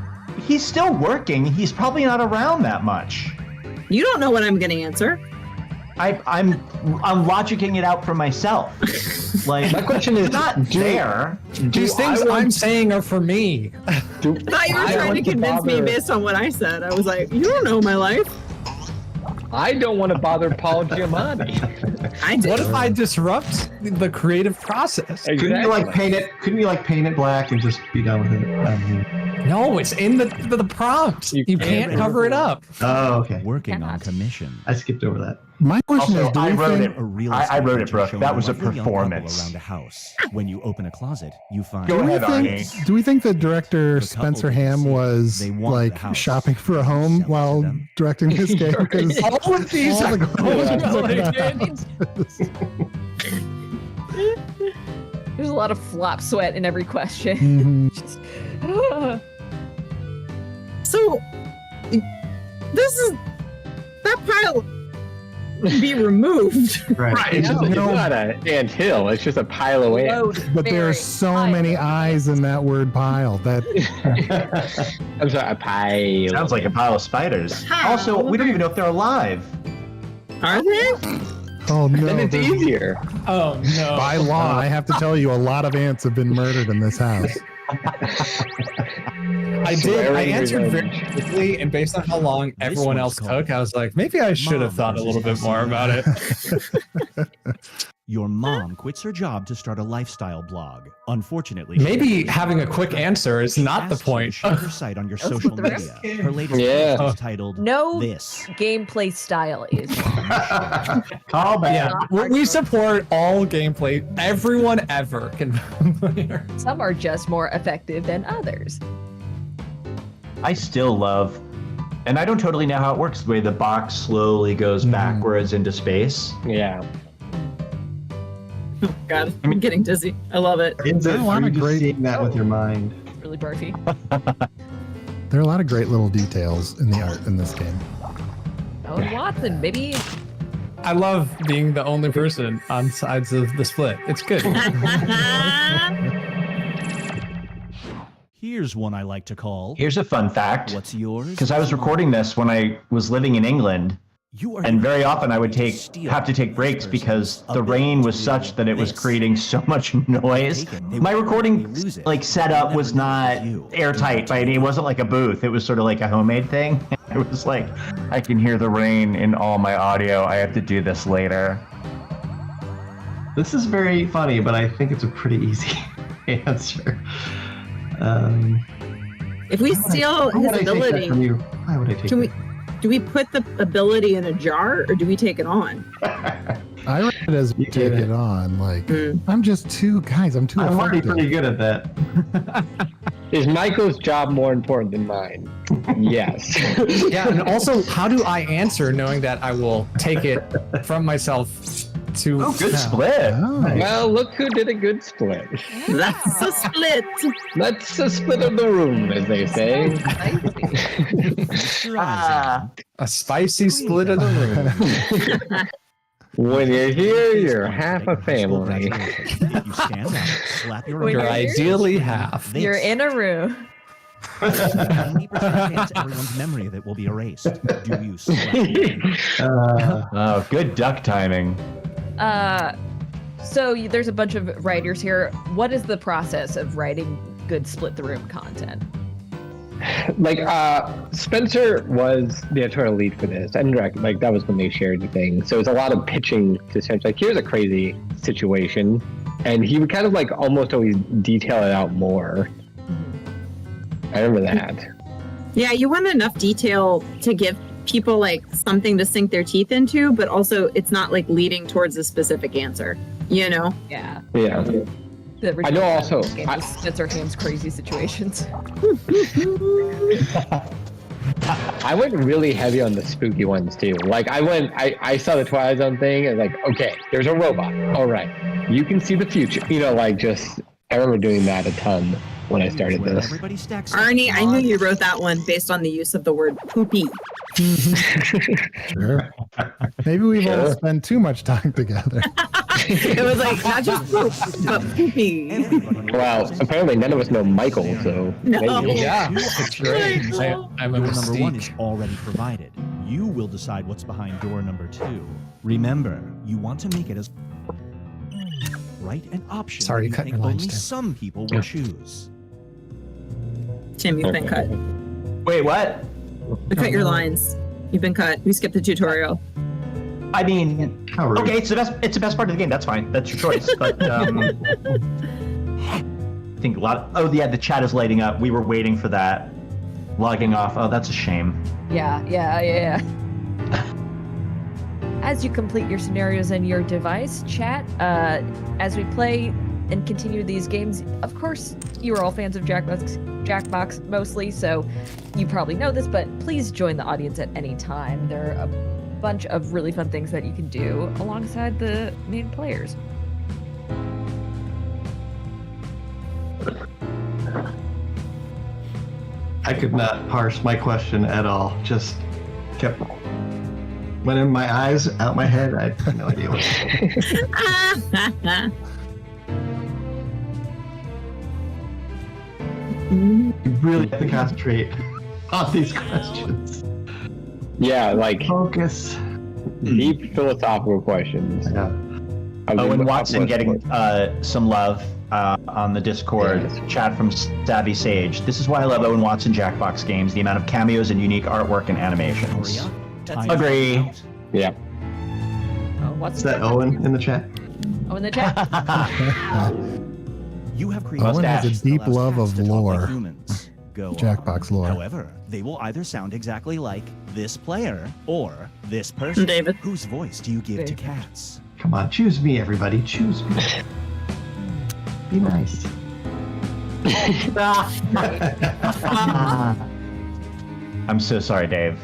he's still working. He's probably not around that much. You don't know what I'm going to answer. I'm logicking it out for myself. Like, My question is, not there. These things I'm saying are for me. I thought you were trying to convince me based on what I said. I was like, you don't know my life. I don't want to bother Paul Giamatti. I do. What if I disrupt the creative process? Couldn't you like paint it? Couldn't you like paint it black and just be done with it? No, it's in the prompt. You can't cover it up. Oh, okay. Working on commission. I skipped over that. My question Also, is, do I we wrote think... it. I wrote it, Brooke. That was a performance. Around a house. When you open a closet, you find. Go ahead, Arnie. Do we think the director Spencer Ham was They want like the house. shopping for a home while directing this game? Because All of these all are the goals are related. There's a lot of flop sweat in every question. Just, So, this is that pile can be removed. Right. It's just it's not an ant hill. It's just a pile of ants. But there's so many eyes in that word pile that I'm sorry, a pile. Sounds like a pile of spiders. Also, we don't even know if they're alive. Are they? oh no, Then it's there's- easier. Oh no. by law I have to tell you a lot of ants have been murdered in this house. I did. I Swearing answered very revenge. quickly, and based on how long everyone else took, I was like, maybe I should have thought a little bit more about it. Your mom quits her job to start a lifestyle blog. Unfortunately, Maybe having a quick answer is not the asked you to point. share her site on your social media. Her latest Yeah. post is titled No This. gameplay style is. Call back. Yeah, we support all gameplay. Everyone ever can. Some are just more effective than others. I still love, and I don't totally know how it works, the way the box slowly goes backwards into space. Yeah. Oh, God, I'm getting dizzy. I love it. Is it a lot or of just great- seeing that with your mind? Really barfy. There are a lot of great little details in the art in this game. Owen Watson, baby. I love being the only person on sides of the split. It's good. Here's one I like to call. Here's a fun fact. What's yours? Because I was recording this when I was living in England, And very often I would have to take breaks because the rain was such that it was creating so much noise. My recording setup was not airtight by any. It wasn't like a booth. It was sort of like a homemade thing. It was like, I can hear the rain in all my audio. I have to do this later. This is very funny, but I think it's a pretty easy answer. If we steal his ability, why would I take it? Do we put the ability in a jar or do we take it on? I read it as take it on. Like, I'm just too I'm already pretty good at that. Is Michael's job more important than mine? Yes. Yeah, and also, how do I answer knowing that I will take it from myself to... Oh, good split. Oh. Well, look who did a good split. That's a split. That's a split of the room, as they say. A spicy split of the room. When you're here, you're half a family. If you stand up, slap your You're arm. ideally half. You're in a room. 90% chance everyone's memory of it will be erased. Do you slap your arm? Oh, good duck timing. So there's a bunch of writers here. What is the process of writing good split the room content? Like, Spencer was the editorial lead for this, and like that was when they shared the thing. So it's a lot of pitching to Spencer. Like, here's a crazy situation, and he would kind of like almost always detail it out more. I remember that. Yeah, you want enough detail to give people like something to sink their teeth into, but also it's not like leading towards a specific answer, you know? Yeah. Yeah. I know also. Spencer Ham's crazy situations. I went really heavy on the spooky ones too. Like I saw the Twilight Zone thing and like, okay, there's a robot. All right, you can see the future. You know, like just I remember doing that a ton when I started this. Arnie, I knew you wrote that one based on the use of the word poopy. Sure. Maybe we've all spent too much time together. It was like not just poop, but poopy. Well, apparently none of us know Michael, so No. maybe. Yeah, it's great. I'm a Door number 1 mystique. is already provided. You will decide what's behind door number 2. Remember, you want to make it as right an option. Sorry, you you cut think your lines, only Tim. some people will choose. Tim, you've been cut. Wait, what? We cut your lines. You've been cut. We skipped the tutorial. I mean, How rude. okay, it's the best part of the game. That's fine. That's your choice. But I think a lot. Oh yeah, the chat is lighting up. We were waiting for that. Logging off. Oh, that's a shame. Yeah. As you complete your scenarios in your device, chat, as we play and continue these games, of course, you are all fans of Jackbox mostly, so you probably know this, but please join the audience at any time. There are a bunch of really fun things that you can do alongside the main players. I could not parse my question at all. Just kept went in my eyes, out my head. I had no idea what. You really have to concentrate on these questions. Yeah, like Focus. deep philosophical questions. Yeah. Owen Watson getting some love on the Discord chat from Savvy Sage. This is why I love Owen Watson Jackbox games, the amount of cameos and unique artwork and animations. Agree. Yeah. Oh, what's Is that Owen in the chat? Oh, in the chat? You have created Owen has a tasks that deep allows love cats of to talk like lore. humans. Go Jackbox on. lore. However, they will either sound exactly like this player or this person. David. Whose voice do you give to David. cats? Come on, choose me, everybody. Choose me. Be nice. I'm so sorry, Dave.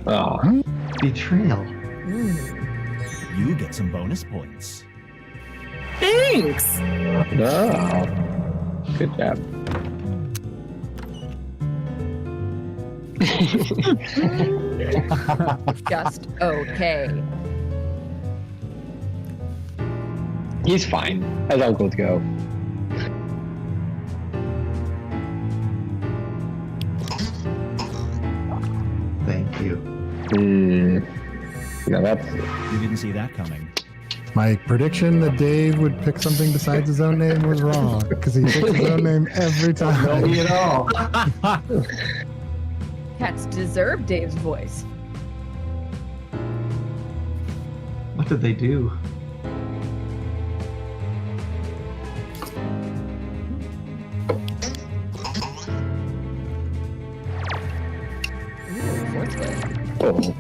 Oh. Betrayal. You get some bonus points. Thanks. Oh. Good job. Just okay. He's fine, as uncles go. Thank you. No, that's... You didn't see that coming. My prediction that Dave would pick something besides his own name was wrong, because he picks his own name every time. No, me at all. Cats deserve Dave's voice. What did they do? Ooh, fourth grade. Oh.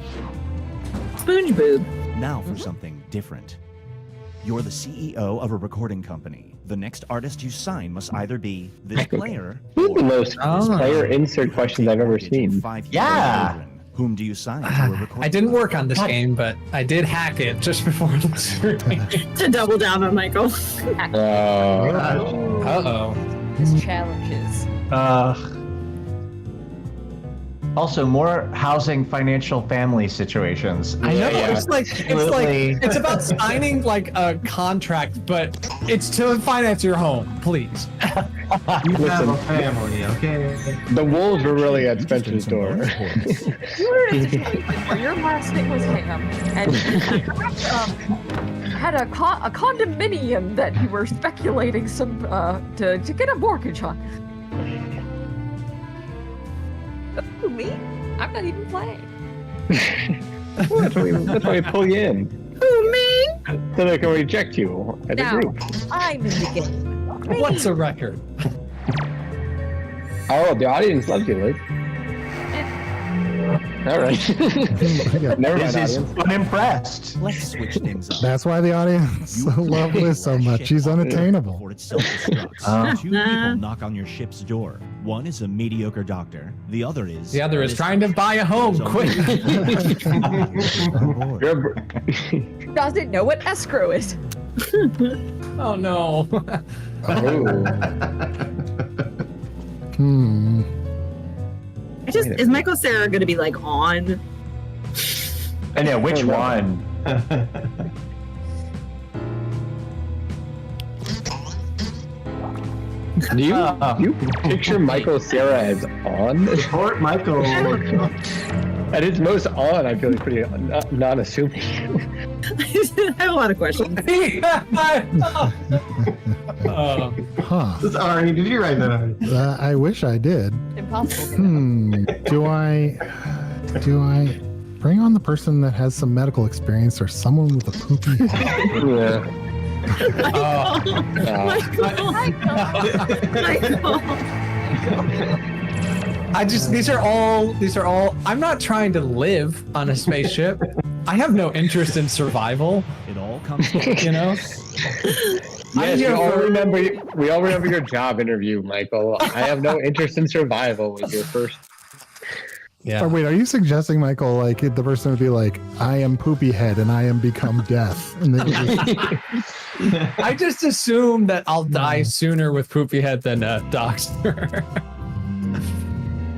Spoonge boob. Now for something different. You're the CEO of a recording company. The next artist you sign must either be this player These are the or most player insert questions I've ever seen. Yeah. Whom do you sign to a recording? I didn't work on this game, but I did hack it just before the stream. To double down on Michael. Uh-oh. His challenges. Also, more housing, financial, family situations. I know. Yeah. It's about signing like a contract, but it's to finance your home, please. You have a family, okay? The wolves were really at Spencer's door. You were in a situation where your last name was Ham, and had a condominium that you were speculating some to get a mortgage on. Who, me? I'm not even playing. That's why we pull you in. Who, me? So they can reject you as a Now, group. I'm in the game. What's a record? Oh, the audience loves you, Liz. All right. Never mind, This is audience. unimpressed. Let's switch things up. That's why the audience love Liz so much. She's unattainable. Before it self-destructs. Two people knock on your ship's door. One is a mediocre doctor. The other is trying to buy a home. Quick. Doesn't know what escrow is. Oh no. Is Michael Cera going to be like on? I know, which one? Do you picture Michael Cera as on? Support Michael. At its most on, I feel like pretty non-assuming. I have a lot of questions. Sorry, did you write that on? I wish I did. Impossible. Do I bring on the person that has some medical experience or someone with a poopy head? Yeah. Michael. These are all I'm not trying to live on a spaceship. I have no interest in survival. It all comes you know? Yes, we all remember your job interview, Michael. I have no interest in survival was your first. Yeah. Oh, wait, are you suggesting, Michael, like the person would be like, I am poopy head and I am become death? And then I just assume that I'll die sooner with poopy head than a doctor.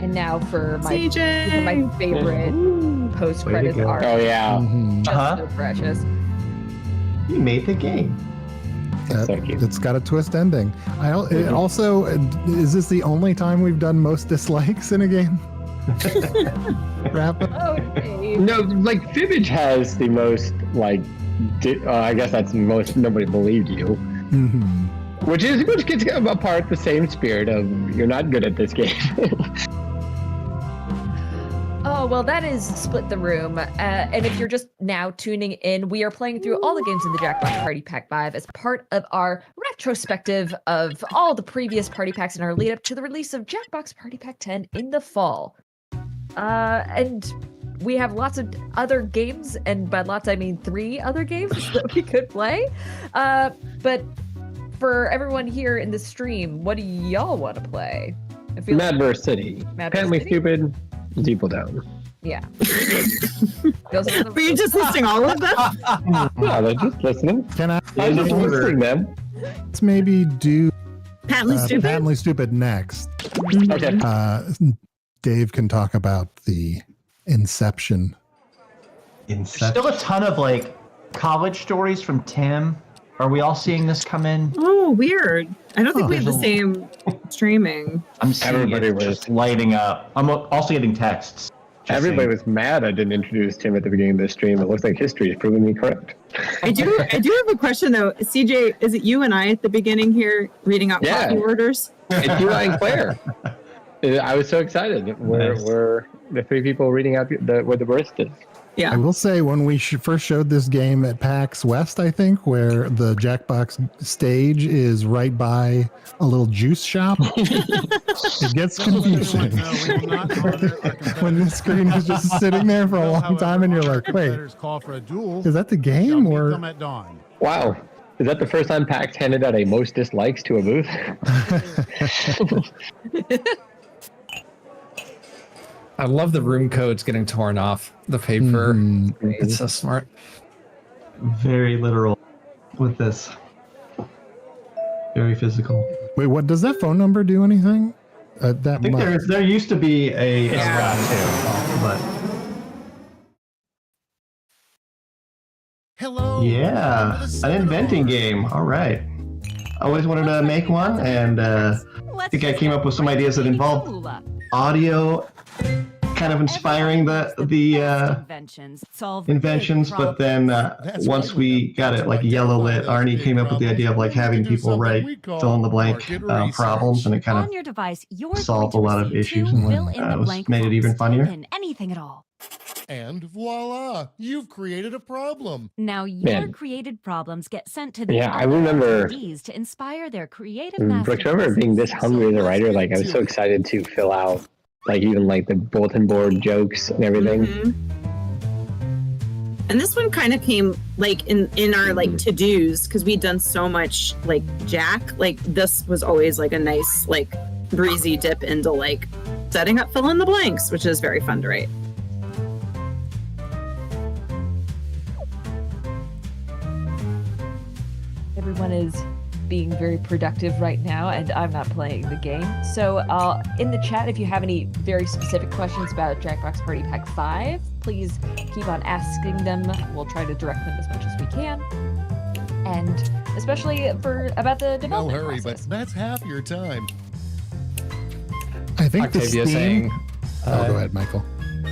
And now for my CJ. for my favorite post-credits Way to go. art. Oh yeah. Just so precious. You made the game. Thank you. It's got a twist ending. It also, is this the only time we've done most dislikes in a game? Wrap up. Oh, Dave. No, like Fibbage has the most like. I guess that's the most nobody believed you. Which gets apart the same spirit of you're not good at this game. Oh, well, that is Split the Room. And if you're just now tuning in, we are playing through all the games in the Jackbox Party Pack 5 as part of our retrospective of all the previous party packs in our lead up to the release of Jackbox Party Pack 10 in the fall. And we have lots of other games, and by lots I mean 3 other games that we could play. But for everyone here in the stream, what do y'all want to play? I feel Madverse City. Apparently stupid. Depot down. Yeah. Were you just listing all of them? No, they're just listening. Can I? I'm just listening them. Let's maybe do Patently stupid next. Okay. Dave can talk about the Inception. Still a ton of like college stories from Tim Are we all seeing this come in? Oh, weird. I don't think we have the same streaming. I'm seeing Everybody it was- just lighting up. I'm also getting texts. Just Everybody saying. was mad I didn't introduce Tim at the beginning of the stream. It looks like history is proving me correct. I do have a question though. CJ, is it you and I at the beginning here reading out coffee orders? It's you and Claire. I was so excited. We're the three people reading out where the baristas. Yeah. I will say when we first showed this game at PAX West, I think, where the Jackbox stage is right by a little juice shop, it gets confusing. When the screen is just sitting there for a long time and you're like, wait, is that the game or? Wow. Is that the first time PAX handed out a most dislikes to a booth? I love the room codes getting torn off the paper. It's so smart. Very literal with this. Very physical. Wait, what does that phone number do anything? That I think there used to be a but hello. Yeah, an inventing game. All right. I always wanted to make one, and I think I came up with some ideas that involved audio, kind of inspiring the inventions. But then once we got it like yellow lit, Arnie came up with the idea of like having people write fill in the blank problems, and it kind On your device, you're of solved a lot of issues and made it even funnier. in anything at all. And voila, you've created a problem. Now your Man. created problems get sent to the Yeah, I other remember- attendees to inspire their creative Brooks, remember being this hungry as a writer? Like, I was so excited to fill out, like, even like the bulletin board jokes and everything. And this one kind of came like in our like to-dos because we'd done so much like Jack. Like this was always like a nice like breezy dip into like setting up fill in the blanks, which is very fun to write. Everyone is being very productive right now, and I'm not playing the game. So in the chat, if you have any very specific questions about Jackbox Party Pack 5, please keep on asking them. We'll try to direct them as much as we can. And especially about the development No hurry, process. but that's half your time. I think Octavia the Steam... saying. Oh, go ahead, Michael.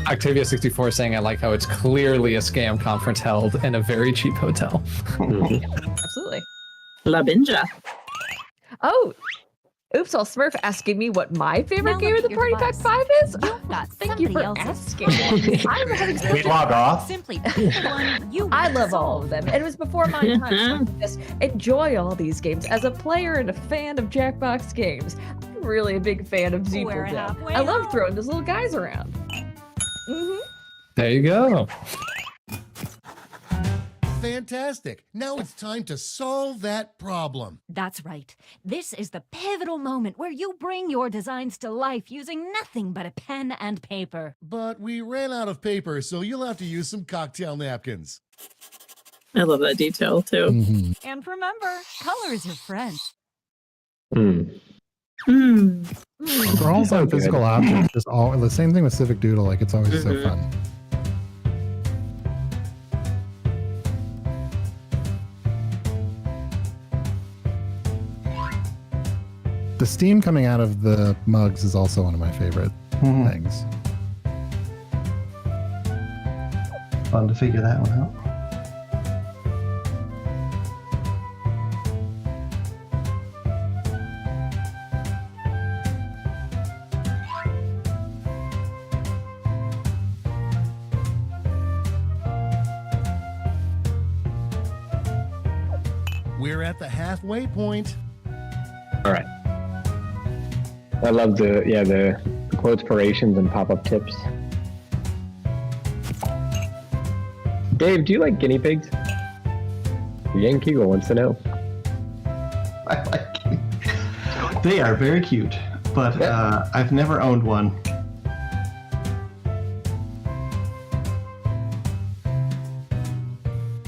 Octavia64 saying, I like how it's clearly a scam conference held in a very cheap hotel. Absolutely. La Binja. Oh, Oops All Smurf asking me what my favorite Now game look of the at Party your Pack device. 5 is. You've got Thank you somebody for else's asking. I'm having Can we such log off? Simply pick the one you I want to love all of them. And it was before my time. So I could just enjoy all these games. As a player and a fan of Jackbox games, I'm really a big fan of We're Zeeple. halfway I love home. throwing those little guys around. There you go. Fantastic. Now it's time to solve that problem. That's right. This is the pivotal moment where you bring your designs to life using nothing but a pen and paper. But we ran out of paper, so you'll have to use some cocktail napkins. I love that detail too. And remember, color is your friend. For all time physical objects, just all the same thing with Civic Doodle. Like it's always so fun. The steam coming out of the mugs is also one of my favorite things. Fun to figure that one out. We're at the halfway point. All right. I love the quotations and pop-up tips. Dave, do you like guinea pigs? Yankee wants to know. I like it. They are very cute, but I've never owned one.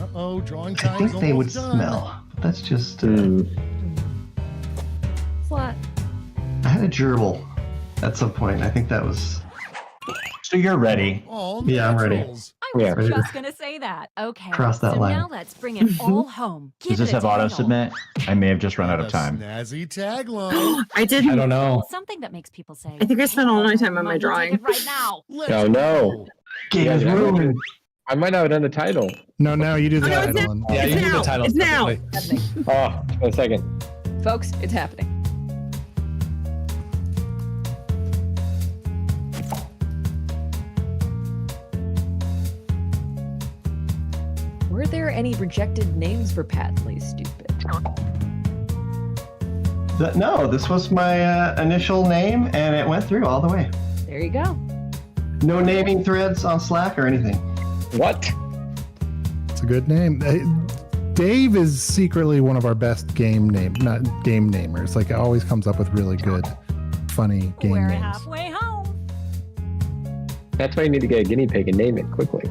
Uh-oh, drawing I time's think they would almost done. smell. But that's just. Slut. I had a gerbil at some point. I think that was. So you're ready. All Yeah, I'm ready. naturals. was Yeah. just gonna say that. Okay. Cross that so line. now let's bring it all home. Give Does this it a have auto title. submit? I may have just run out of time. Snazzy tagline. I didn't. I don't know. Something that makes people say. I think I spent all my "Take time on my money, drawing. take it right now. Let's Oh, no. go. Game is ruined. I might not have done the title. No, you do the Oh, no, it's title. now. Yeah, It's you do now. the title. It's now. separately. Happening. Oh, just a second. Folks, it's happening. Were there any rejected names for Patently Stupid? No, this was my initial name, and it went through all the way. There you go. No naming threads on Slack or anything. What? It's a good name. Dave is secretly one of our best not game namers. Like, it always comes up with really good, funny game We're names. halfway home. That's why you need to get a guinea pig and name it quickly.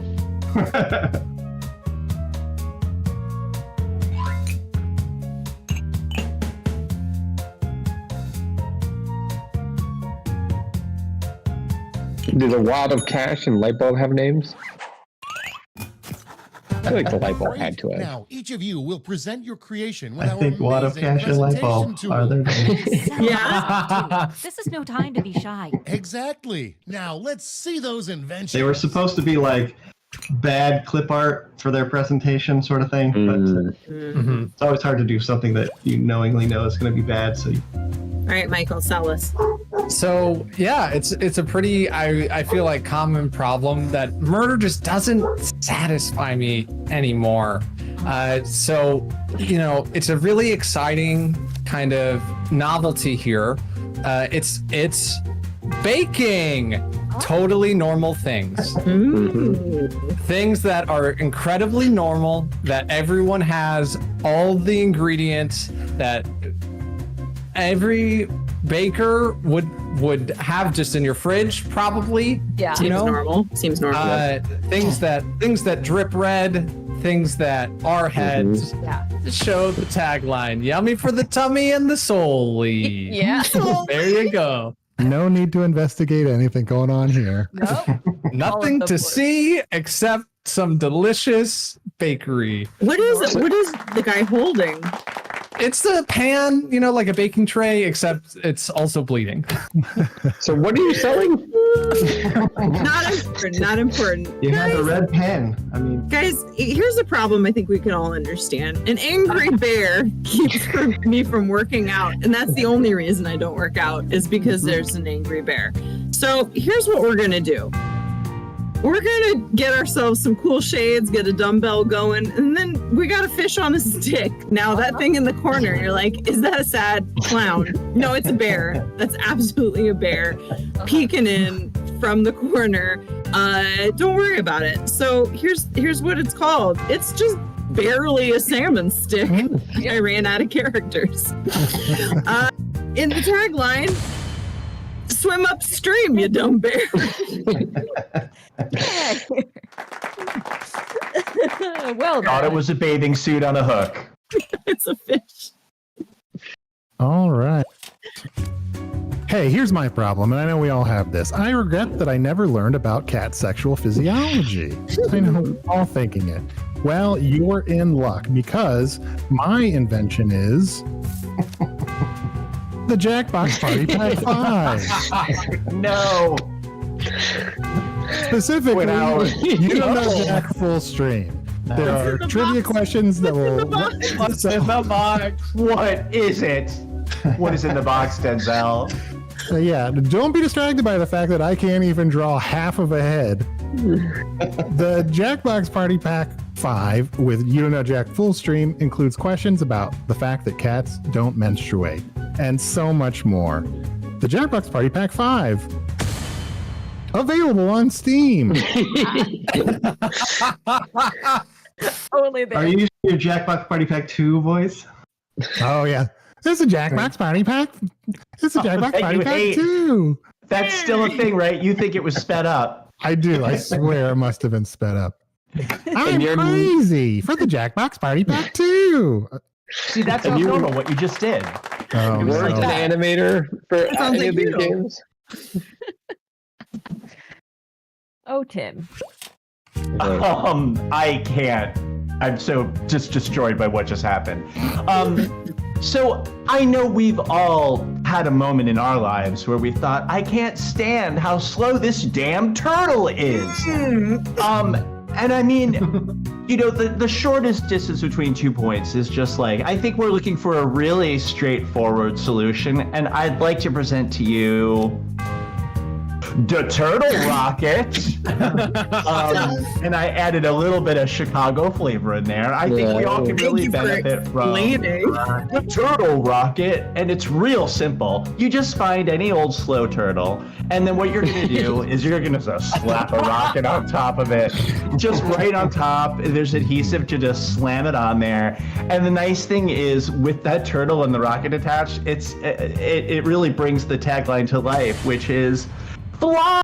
Do the Wild of Cash and Lightbulb have names? I feel like the Lightbulb had to have. Now, each of you will present your creation with I our think Wad of amazing Cash and presentation Lightbulb are their names. Yeah. This is no time to be shy. Exactly. Now, let's see those inventions. They were supposed to be like bad clip art for their presentation sort of thing, but it's always hard to do something that you knowingly know is going to be bad. So All right, Michael, sell us. So yeah, it's a pretty I feel like common problem that murder just doesn't satisfy me anymore. So you know, it's a really exciting kind of novelty here. It's baking. Totally normal things. Things that are incredibly normal, that everyone has all the ingredients that every baker would have just in your fridge, probably. Yeah. Seems normal. Seems normal. Things that drip red, things that are heads. Yeah. To show the tagline, yummy for the tummy and the soul. Yeah. There you go. No need to investigate anything going on here. Nope. Nothing All to of the see except some delicious bakery. What is the guy holding? It's a pan, you know, like a baking tray, except it's also bleeding. So what are you selling? Not important. Not important. you have a red pen. I mean, Guys, here's a problem I think we can all understand. An angry bear keeps me from working out, and that's the only reason I don't work out is because there's an angry bear. So here's what we're gonna do. We're gonna get ourselves some cool shades, get a dumbbell going, and then we got a fish on a stick. Now that thing in the corner, you're like, is that a sad clown? No, it's a bear. That's absolutely a bear peeking in from the corner. Don't worry about it. So here's what it's called. It's just barely a salmon stick. I ran out of characters. In the tagline, swim upstream, you dumb bear. Well Thought it done. was a bathing suit on a hook. It's a fish. All right. Hey, here's my problem, and I know we all have this. I regret that I never learned about cat sexual physiology. I know we're all thinking it. Well, you're in luck because my invention is the Jackbox Party Pack 5. No. Specifically, Wow. you don't know Jack full stream. There are trivia questions that will. What's in the box? What is it? What is in the box, Denzel? Yeah, don't be distracted by the fact that I can't even draw half of a head. The Jackbox Party Pack 5 with You Don't Know Jack full stream includes questions about the fact that cats don't menstruate and so much more. The Jackbox Party Pack 5. Available on Steam. Only there. are you using your Jackbox Party Pack 2 voice? Oh, yeah. This is a Jackbox Party Pack. This is a Jackbox that Party you Pack hate. 2. That's still a thing, right? You think it was sped up. I do. I swear it must have been sped up. I'm you're- crazy for the Jackbox Party Pack 2. See, that's And you- abnormal what you just did. Oh, You weren't no. an animator for sounds any like of these you. games? Oh, Tim. I can't. I'm so just destroyed by what just happened. So I know we've all had a moment in our lives where we thought, I can't stand how slow this damn turtle is. And I mean, you know, the shortest distance between 2 points is just like, I think we're looking for a really straightforward solution. And I'd like to present to you the turtle rocket. And I added a little bit of Chicago flavor in there. I think we all can really benefit from the turtle rocket. And it's real simple. You just find any old slow turtle. And then what you're going to do is you're going to slap a rocket on top of it. Just right on top. There's adhesive to just slam it on there. And the nice thing is with that turtle and the rocket attached, it really brings the tagline to life, which is fly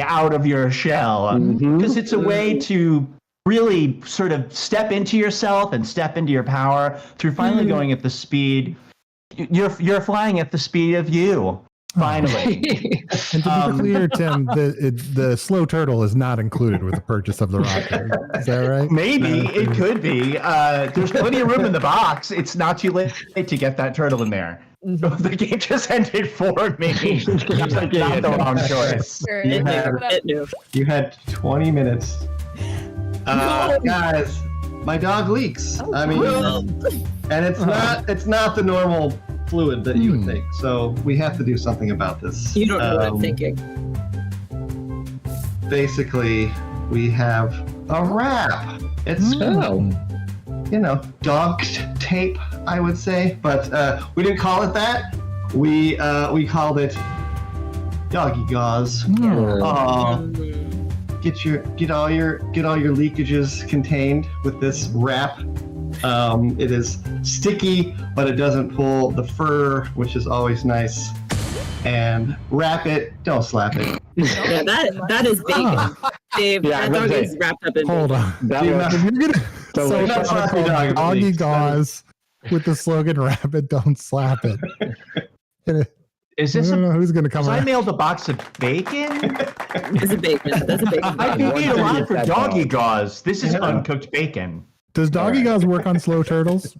out of your shell, because it's a way to really sort of step into yourself and step into your power through finally going at the speed. You're flying at the speed of you. Finally. And to be clear, Tim, the slow turtle is not included with the purchase of the rocket. Is that right? Maybe it could be. There's plenty of room in the box. It's not too late to get that turtle in there. The game just ended for me. It's like not the wrong choice. You had 20 minutes. Guys, my dog leaks. I mean, and it's not the normal fluid that you would think. So we have to do something about this. You don't know what I'm thinking. Basically, we have a wrap. It's you know, dog tape, I would say, but we didn't call it that. We called it doggy gauze. Get all your leakages contained with this wrap. It is sticky, but it doesn't pull the fur, which is always nice. And wrap it, don't slap it. Yeah, that is bacon. Dave, that dog is wrapped up in bacon. Hold on. So doggy gauze with the slogan "Wrap it, don't slap it." Is this? I don't know who's going to come. I mailed a box of bacon. It's a bacon. That's a bacon. I paid a lot for doggy gauze. This is uncooked bacon. Does doggy gauze work on slow turtles?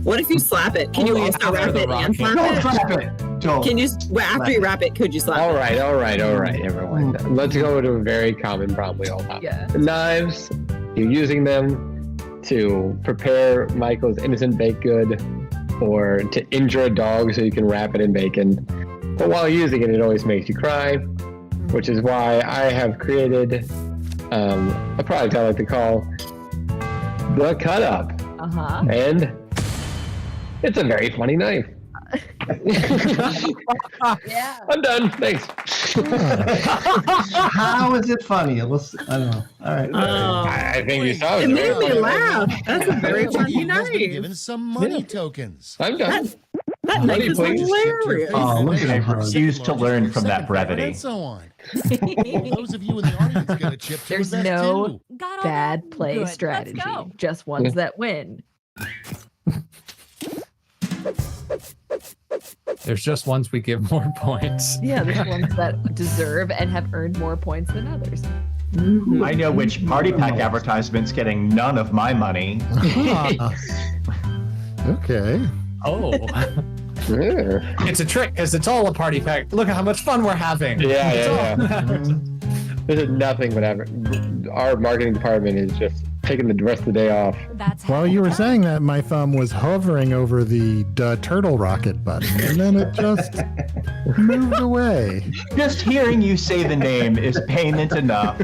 What if you slap it? Can you also wrap it and slap it? Don't slap it. Don't. Can you? After you wrap it, could you slap it? All right, everyone. Let's go to a very common problem we all have. Yeah. Knives. You're using them to prepare Michael's innocent baked good, or to injure a dog so you can wrap it in bacon. But while using it, it always makes you cry, which is why I have created a product I like to call the Cut Up. And it's a very funny knife. Yeah. I'm done. Thanks. How is it funny? I don't know. All right. I think you saw It made me laugh. That's a very funny knife. Given some money tokens. I'm done. That knife is hilarious. Oh, look at I refuse to learn from that brevity. And so on. Those of you in the audience get a chip to There's invest no too. bad play Good. strategy, Let's go. just ones that win. There's just ones we give more points. Yeah, there's ones that deserve and have earned more points than others. I know which party pack advertisement's getting none of my money. Okay. Oh. It's a trick because it's all a party pack. Look at how much fun we're having. Yeah. This is nothing but our marketing department is just taking the rest of the day off. While you were saying that, my thumb was hovering over the turtle rocket button, and then it just moved away. Just hearing you say the name is payment enough.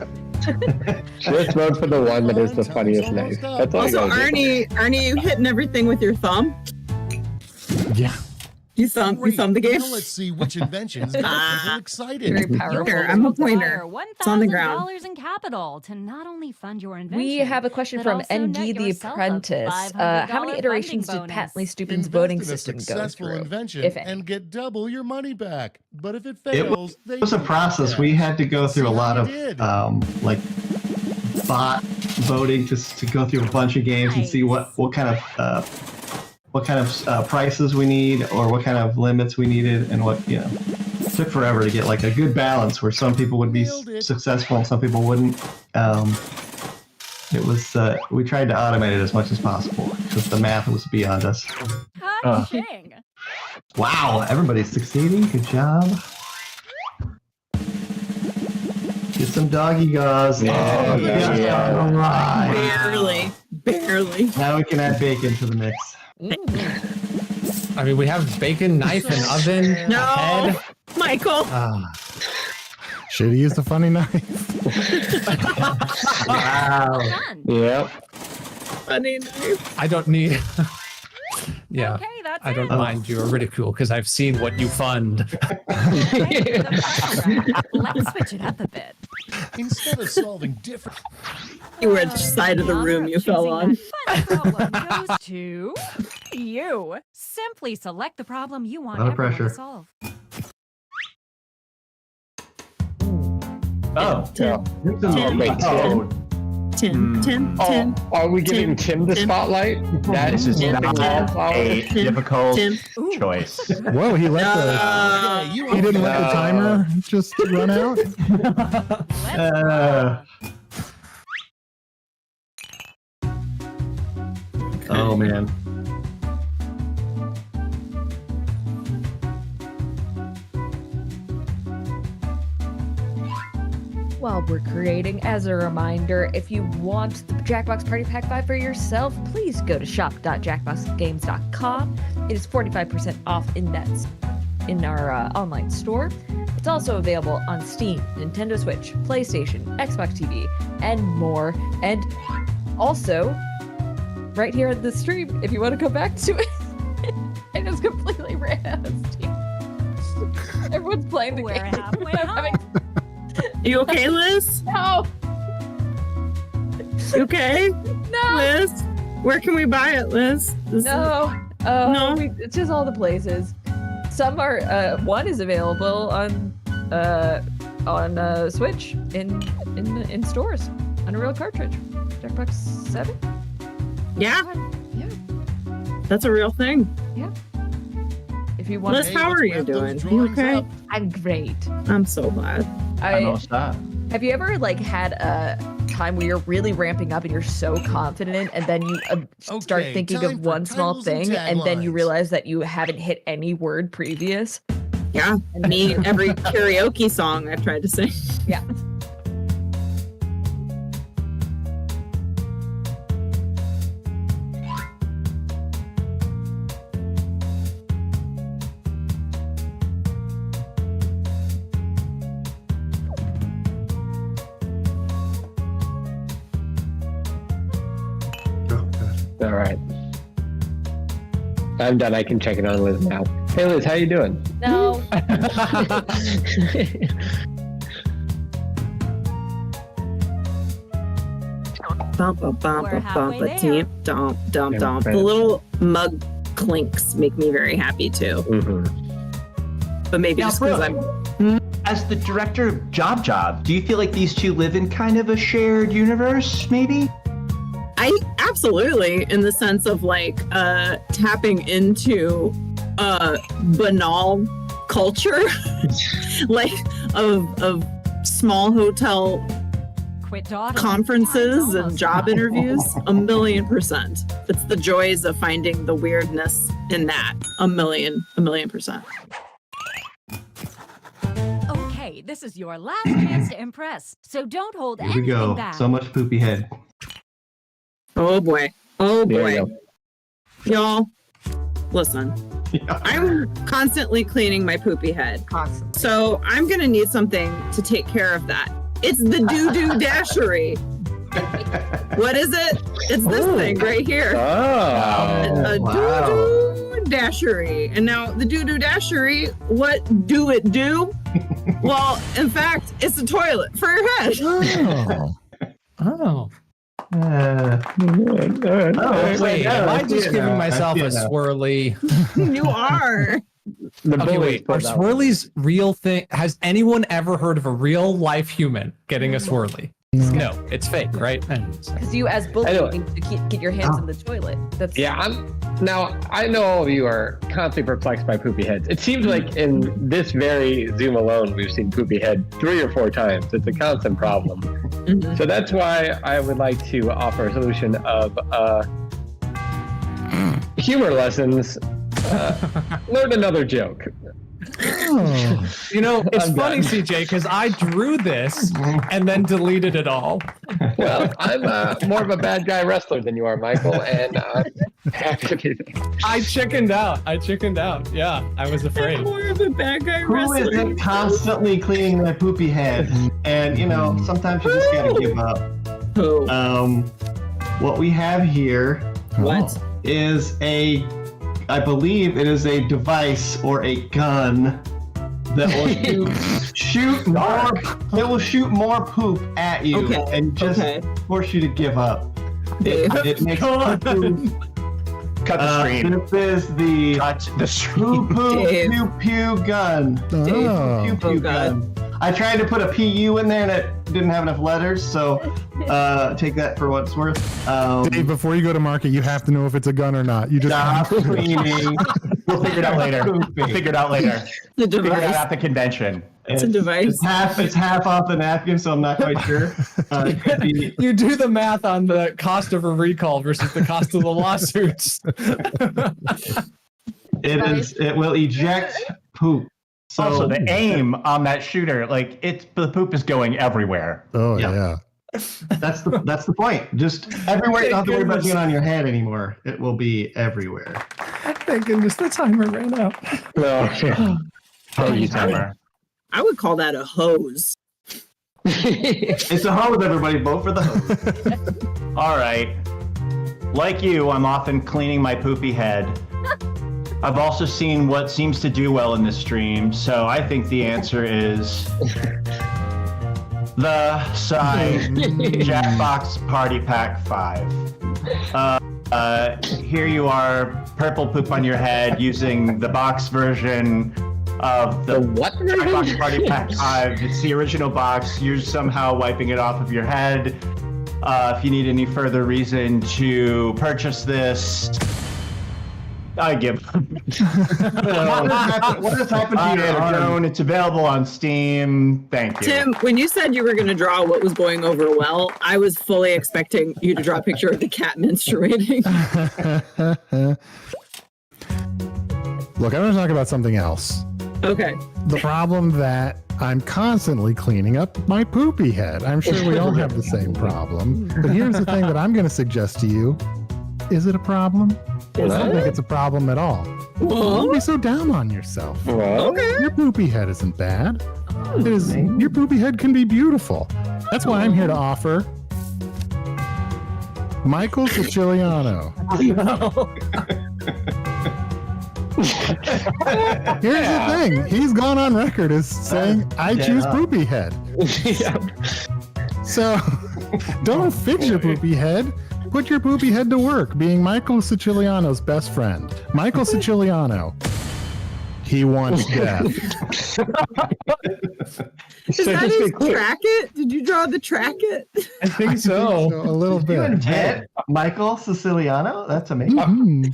Just vote for the one that is the funniest knife. That's all Also, I gotta do. Arnie, you hitting everything with your thumb? Yeah. You thumb the game? Now let's see which inventions get people excited. Very powerful. Here, I'm a pointer. It's on the ground. $1,000 in capital to not only fund your invention. We have a question but from also net ND the yourself a Apprentice. $500 How many iterations did funding Patently bonus. Stupid's Invest voting in a system go successful through? invention If any? and get double your money back. But if it It fails, was a process. We had to go through a lot of like bot voting to go through a bunch of games and see what kind of prices we need or what kind of limits we needed, and what, you know, it took forever to get like a good balance where some people would be successful and some people wouldn't. It was. We tried to automate it as much as possible because the math was beyond us. Touching. Wow, everybody's succeeding. Good job. Get some doggy gauze. Yeah, yeah. All right. Barely. Now we can add bacon to the mix. I mean, we have bacon, knife, and oven. No, head. Michael. Should have used a funny knife. Wow. Yep. Funny knife. I don't need. Yeah. Okay, that's I don't it. mind your ridicule because I've seen what you fund. Let's switch it up a bit. Instead of solving different. Which side of the room you fell on? Fun problem goes to you. Simply select the problem you want A lot of everyone to pressure. solve. Oh. Wait, Tim? Tim. Are we giving Tim the spotlight? This is not a difficult Tim. choice. Whoa, he let the. He didn't let the timer just run out. Oh man. While we're creating, as a reminder, if you want the Jackbox Party Pack 5 for yourself, please go to shop.jackboxgames.com. It is 45% off in our online store. It's also available on Steam, Nintendo Switch, PlayStation, Xbox TV, and more. And also, right here at the stream, if you want to go back to it, I just completely ran out of Steam. Everyone's playing the We're game. halfway I'm having- You okay, Liz? No! You okay? No! Liz? Where can we buy it, Liz? No. No? It's just all the places. Some are, one is available on Switch in stores on a real cartridge. Jackbox 7? Yeah. Yeah. That's a real thing. Yeah. If you want Liz, how are you doing? You okay? I'm great. I'm so glad. Have you ever had a time where you're really ramping up and you're so confident and then you start thinking time of for one small titles and thing and then you taglines. realize that you haven't hit any word previous? Yeah. Me, every karaoke song I've tried to sing. Yeah. All right. I'm done. I can check it on Liz now. Hey Liz, how you doing? No. Bump, bump, bump, We're bump, bump, halfway a team. Dump, dump, dump. The little mug clinks make me very happy too. Mm-hmm. But maybe Now, just because Brooke, as the director of Job, do you feel like these two live in kind of a shared universe, maybe? absolutely, in the sense of tapping into banal culture, of small hotel Quit dawdling. conferences Time's and almost job up. interviews. 1,000,000%. It's the joys of finding the weirdness in that. 1,000,000%. Okay, this is your last chance to impress, so don't hold Here we anything go. back. So much poopy head. Oh boy. Oh There we boy. go. Y'all, listen. I'm constantly cleaning my poopy head. Constantly. So I'm going to need something to take care of that. It's the doo-doo dashery. What is it? It's this thing right here. Oh. A doo-doo dashery. And now the doo-doo dashery, what do it do? Well, in fact, it's a toilet for your head. Oh. Oh, Wait, am I just giving myself a swirly? You are. Okay, wait. Are swirlies real thing? Has anyone ever heard of a real life human getting a swirly? No, it's fake, right? Because you, as bully, need to get your hands in the toilet. That's Now, I know all of you are constantly perplexed by poopy heads. It seems like in this very Zoom alone, we've seen poopy head 3 or 4 times. It's a constant problem. So that's why I would like to offer a solution of humor lessons. Learn another joke. You know, it's funny, CJ, because I drew this and then deleted it all. Well, I'm more of a bad guy wrestler than you are, Michael, and happy to be there. I chickened out. Yeah, I was afraid. More of a bad guy Who wrestler. isn't constantly cleaning their poopy head? And sometimes you just gotta give up. What we have here is I believe it is a device or a gun that will shoot more. It will shoot more poop at you and just force you to give up. It makes poop. Cut the screen. This is the screen. Pew pew gun. Pew pew gun. I tried to put a PU in there and it didn't have enough letters, so take that for what it's worth. Dave, before you go to market, you have to know if it's a gun or not. You just stop cleaning. We'll figure it out later. The Figure it device. out at the convention. It's a device. It's half off the napkin, so I'm not quite sure. You do the math on the cost of a recall versus the cost of the lawsuits. It will eject poop. So, also, the aim on that shooter, the poop is going everywhere. Oh yeah. That's the point. Just everywhere. You don't have to worry about being on your head anymore. It will be everywhere. Thank goodness the timer ran out. No. Timer. I would call that a hose. It's a hose, everybody. Vote for the hose. All right. Like you, I'm often cleaning my poopy head. I've also seen what seems to do well in this stream, so I think the answer is the Jackbox Party Pack 5. Here you are, purple poop on your head, using the box version of the Jackbox Party Pack 5. It's the original box. You're somehow wiping it off of your head. If you need any further reason to purchase this, I give. What has happened to your arm? It's available on Steam. Thank you. Tim, when you said you were going to draw what was going over well, I was fully expecting you to draw a picture of the cat menstruating. Look, I'm going to talk about something else. Okay. The problem that I'm constantly cleaning up my poopy head. I'm sure we all have the same problem. But here's the thing that I'm going to suggest to you. Is it a problem? I don't think it's a problem at all. Don't be so down on yourself. Your poopy head isn't bad. Your poopy head can be beautiful. That's why I'm here to offer Michael Siciliano. Here's the thing. He's gone on record as saying, I choose poopy head. So don't fix your poopy head. Put your poopy head to work being Michael Siciliano's best friend. Michael Siciliano. He wants death. Is that his track it? Did you draw the track it? I think so. A little bit. Michael Siciliano? That's amazing.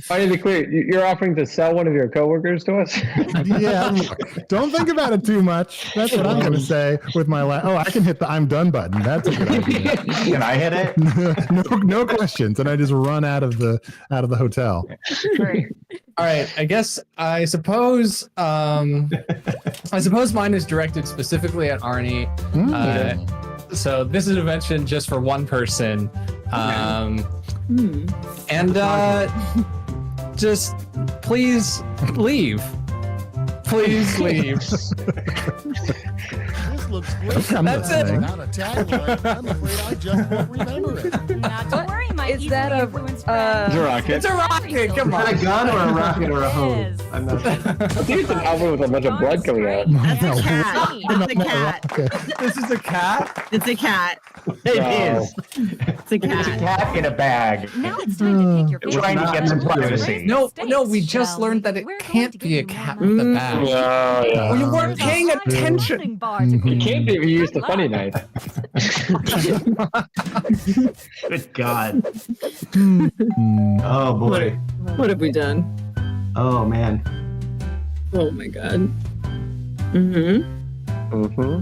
I need to be clear. You're offering to sell one of your coworkers to us? Yeah. Look, don't think about it too much. That's what I'm going to say with my I can hit the I'm done button. That's a good idea. Can I hit it? No questions. And I just run out of the hotel. All right. I suppose mine is directed specifically at Arnie. So this is an invention just for one person. And just please leave. Please leave. This looks great. That's it. Not a tagline. I'm afraid I just won't remember it. Not to worry, my Is that It's a rocket. It's a rocket. Come on. Is that a gun or a rocket or a hose? I'm not sure. I think it's an album with a bunch of blood coming out. That's a cat. That's a cat. This is a cat? It's a cat. It Wow. is. It's a It's a cat. cat in a bag. Now it's time to pick your It's trying to get some privacy. No, we just learned that it can't be a cat with a bag. Yeah. We weren't paying attention. You can't be if you use the funny knife. Good God. Oh boy. What have we done? Oh man. Oh my god. Mm-hmm. Mm-hmm.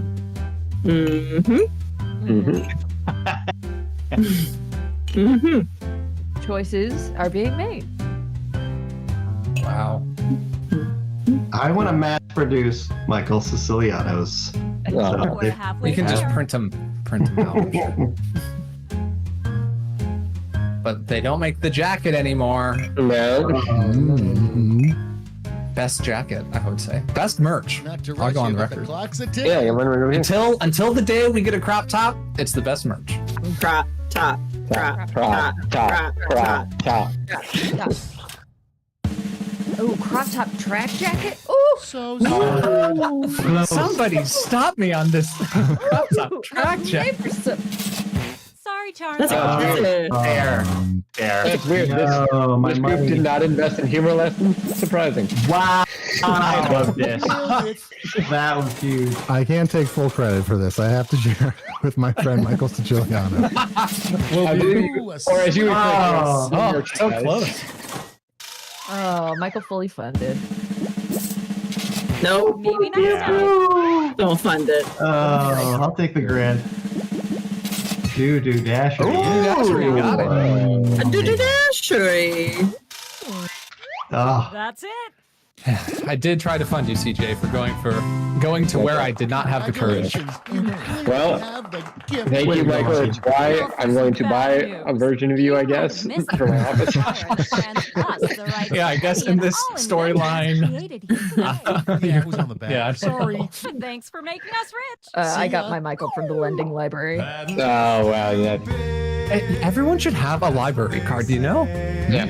Mm-hmm. Mm-hmm. Mm-hmm. Choices are being made. Wow. I want to mass produce Michael Siciliano's. Well, We can just print them out. But they don't make the jacket anymore. No. Best jacket, I would say. Best merch. Not to I'll rush go on you, but record. the clock's a Yeah, ticking. I'm wondering. Until the day we get a crop top, it's the best merch. Crop top. Crop top. Top. Oh, crop top track jacket. Oh, So Somebody stop me on this crop top track jacket. Sorry, Charlie. That's There. There. That's weird. No, my This group money. did not invest in humor lessons. Surprising. Wow. I love this. That was huge. I can't take full credit for this. I have to share with my friend Michael Siciliano. I believe, or as you refer to Oh, so close. Oh, Michael fully funded. Nope. Maybe next time. Don't fund it. I'll take the grand. Do dasher. Dasher, got it. A do-do-dashery. Oh, That's it. I did try to fund you, CJ, for going to where I did not have the courage. Congratulations. Well, Have the gift. thank you, Michael. It's why I'm going to buy a version of you, I guess, for my office. Yeah, I guess in this storyline. Yeah, who's on the back? Yeah. Sorry. Thanks for making us rich. I got my Michael from the lending library. Oh, wow, yeah. Everyone should have a library card, do you know? Yeah.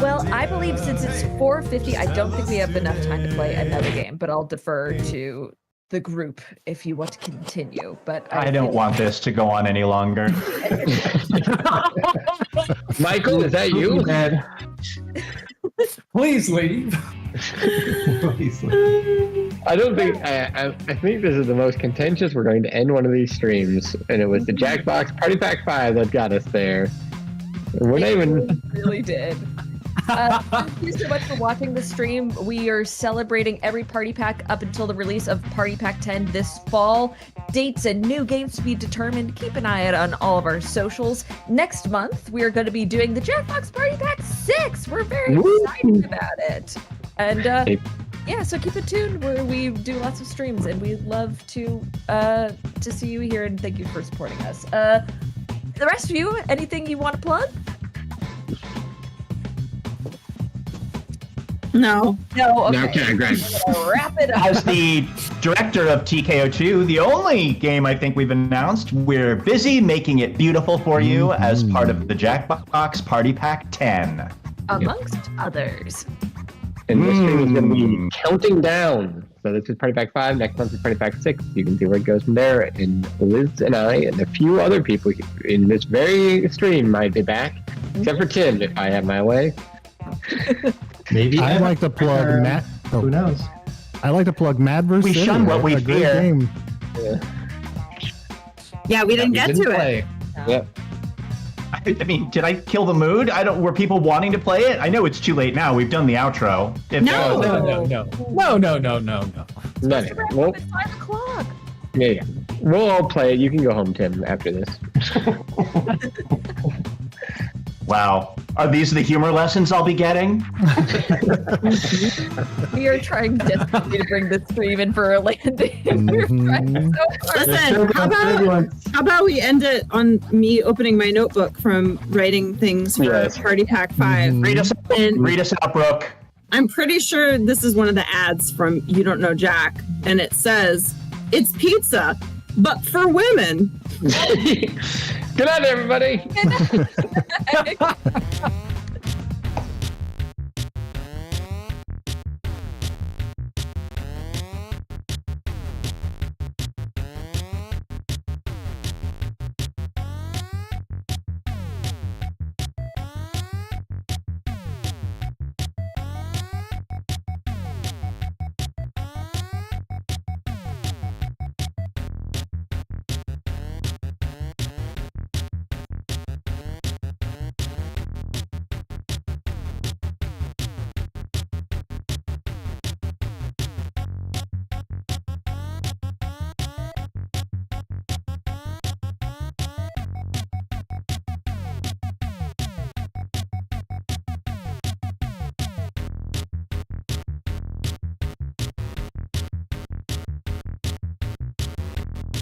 Well, I believe since it's 4:50, I don't think we have enough time to play another game, but I'll defer to the group if you want to continue. But I don't want this to go on any longer. Michael, is that you? Please leave. I don't think I think this is the most contentious. We're going to end one of these streams, and it was the Jackbox Party Pack 5 that got us there. And we're not even. Really did. Thank you so much for watching the stream. We are celebrating every party pack up until the release of Party Pack 10 this fall. Dates and new games to be determined. Keep an eye out on all of our socials. Next month, we are going to be doing the Jackbox Party Pack 6. We're very excited about it. And yeah, so keep it tuned where we do lots of streams, and we love to see you here, and thank you for supporting us. The rest of you, anything you want to plug? No. No. Okay. Okay, great. Wrap it up. As the director of TKO2, the only game I think we've announced, we're busy making it beautiful for you as part of the Jackbox Party Pack 10. Amongst others. And this stream is going to be counting down. So this is Party Pack 5. Next month is Party Pack 6. You can see where it goes from there. And Liz and I and a few other people in this very stream might be back. Except for Tim, if I have my way. Maybe. I'd like to plug Matt. Oh, Who knows? I'd like to plug Mad vs. We City. shun what we A great fear. game. Yeah, we didn't get to it. Yep. I mean, did I kill the mood? Were people wanting to play it? I know it's too late now. We've done the outro. No. No. Well, It's 5 o'clock. yeah. We'll all play it. You can go home, Tim, after this. Wow. Are these the humor lessons I'll be getting? We are trying desperately to bring this stream in for a landing. We're trying so hard. Listen, how about we end it on me opening my notebook from writing things for Yes. Party Pack 5. Read us out, Brooke. I'm pretty sure this is one of the ads from You Don't Know Jack, and it says, "It's pizza, but for women." Good night, everybody.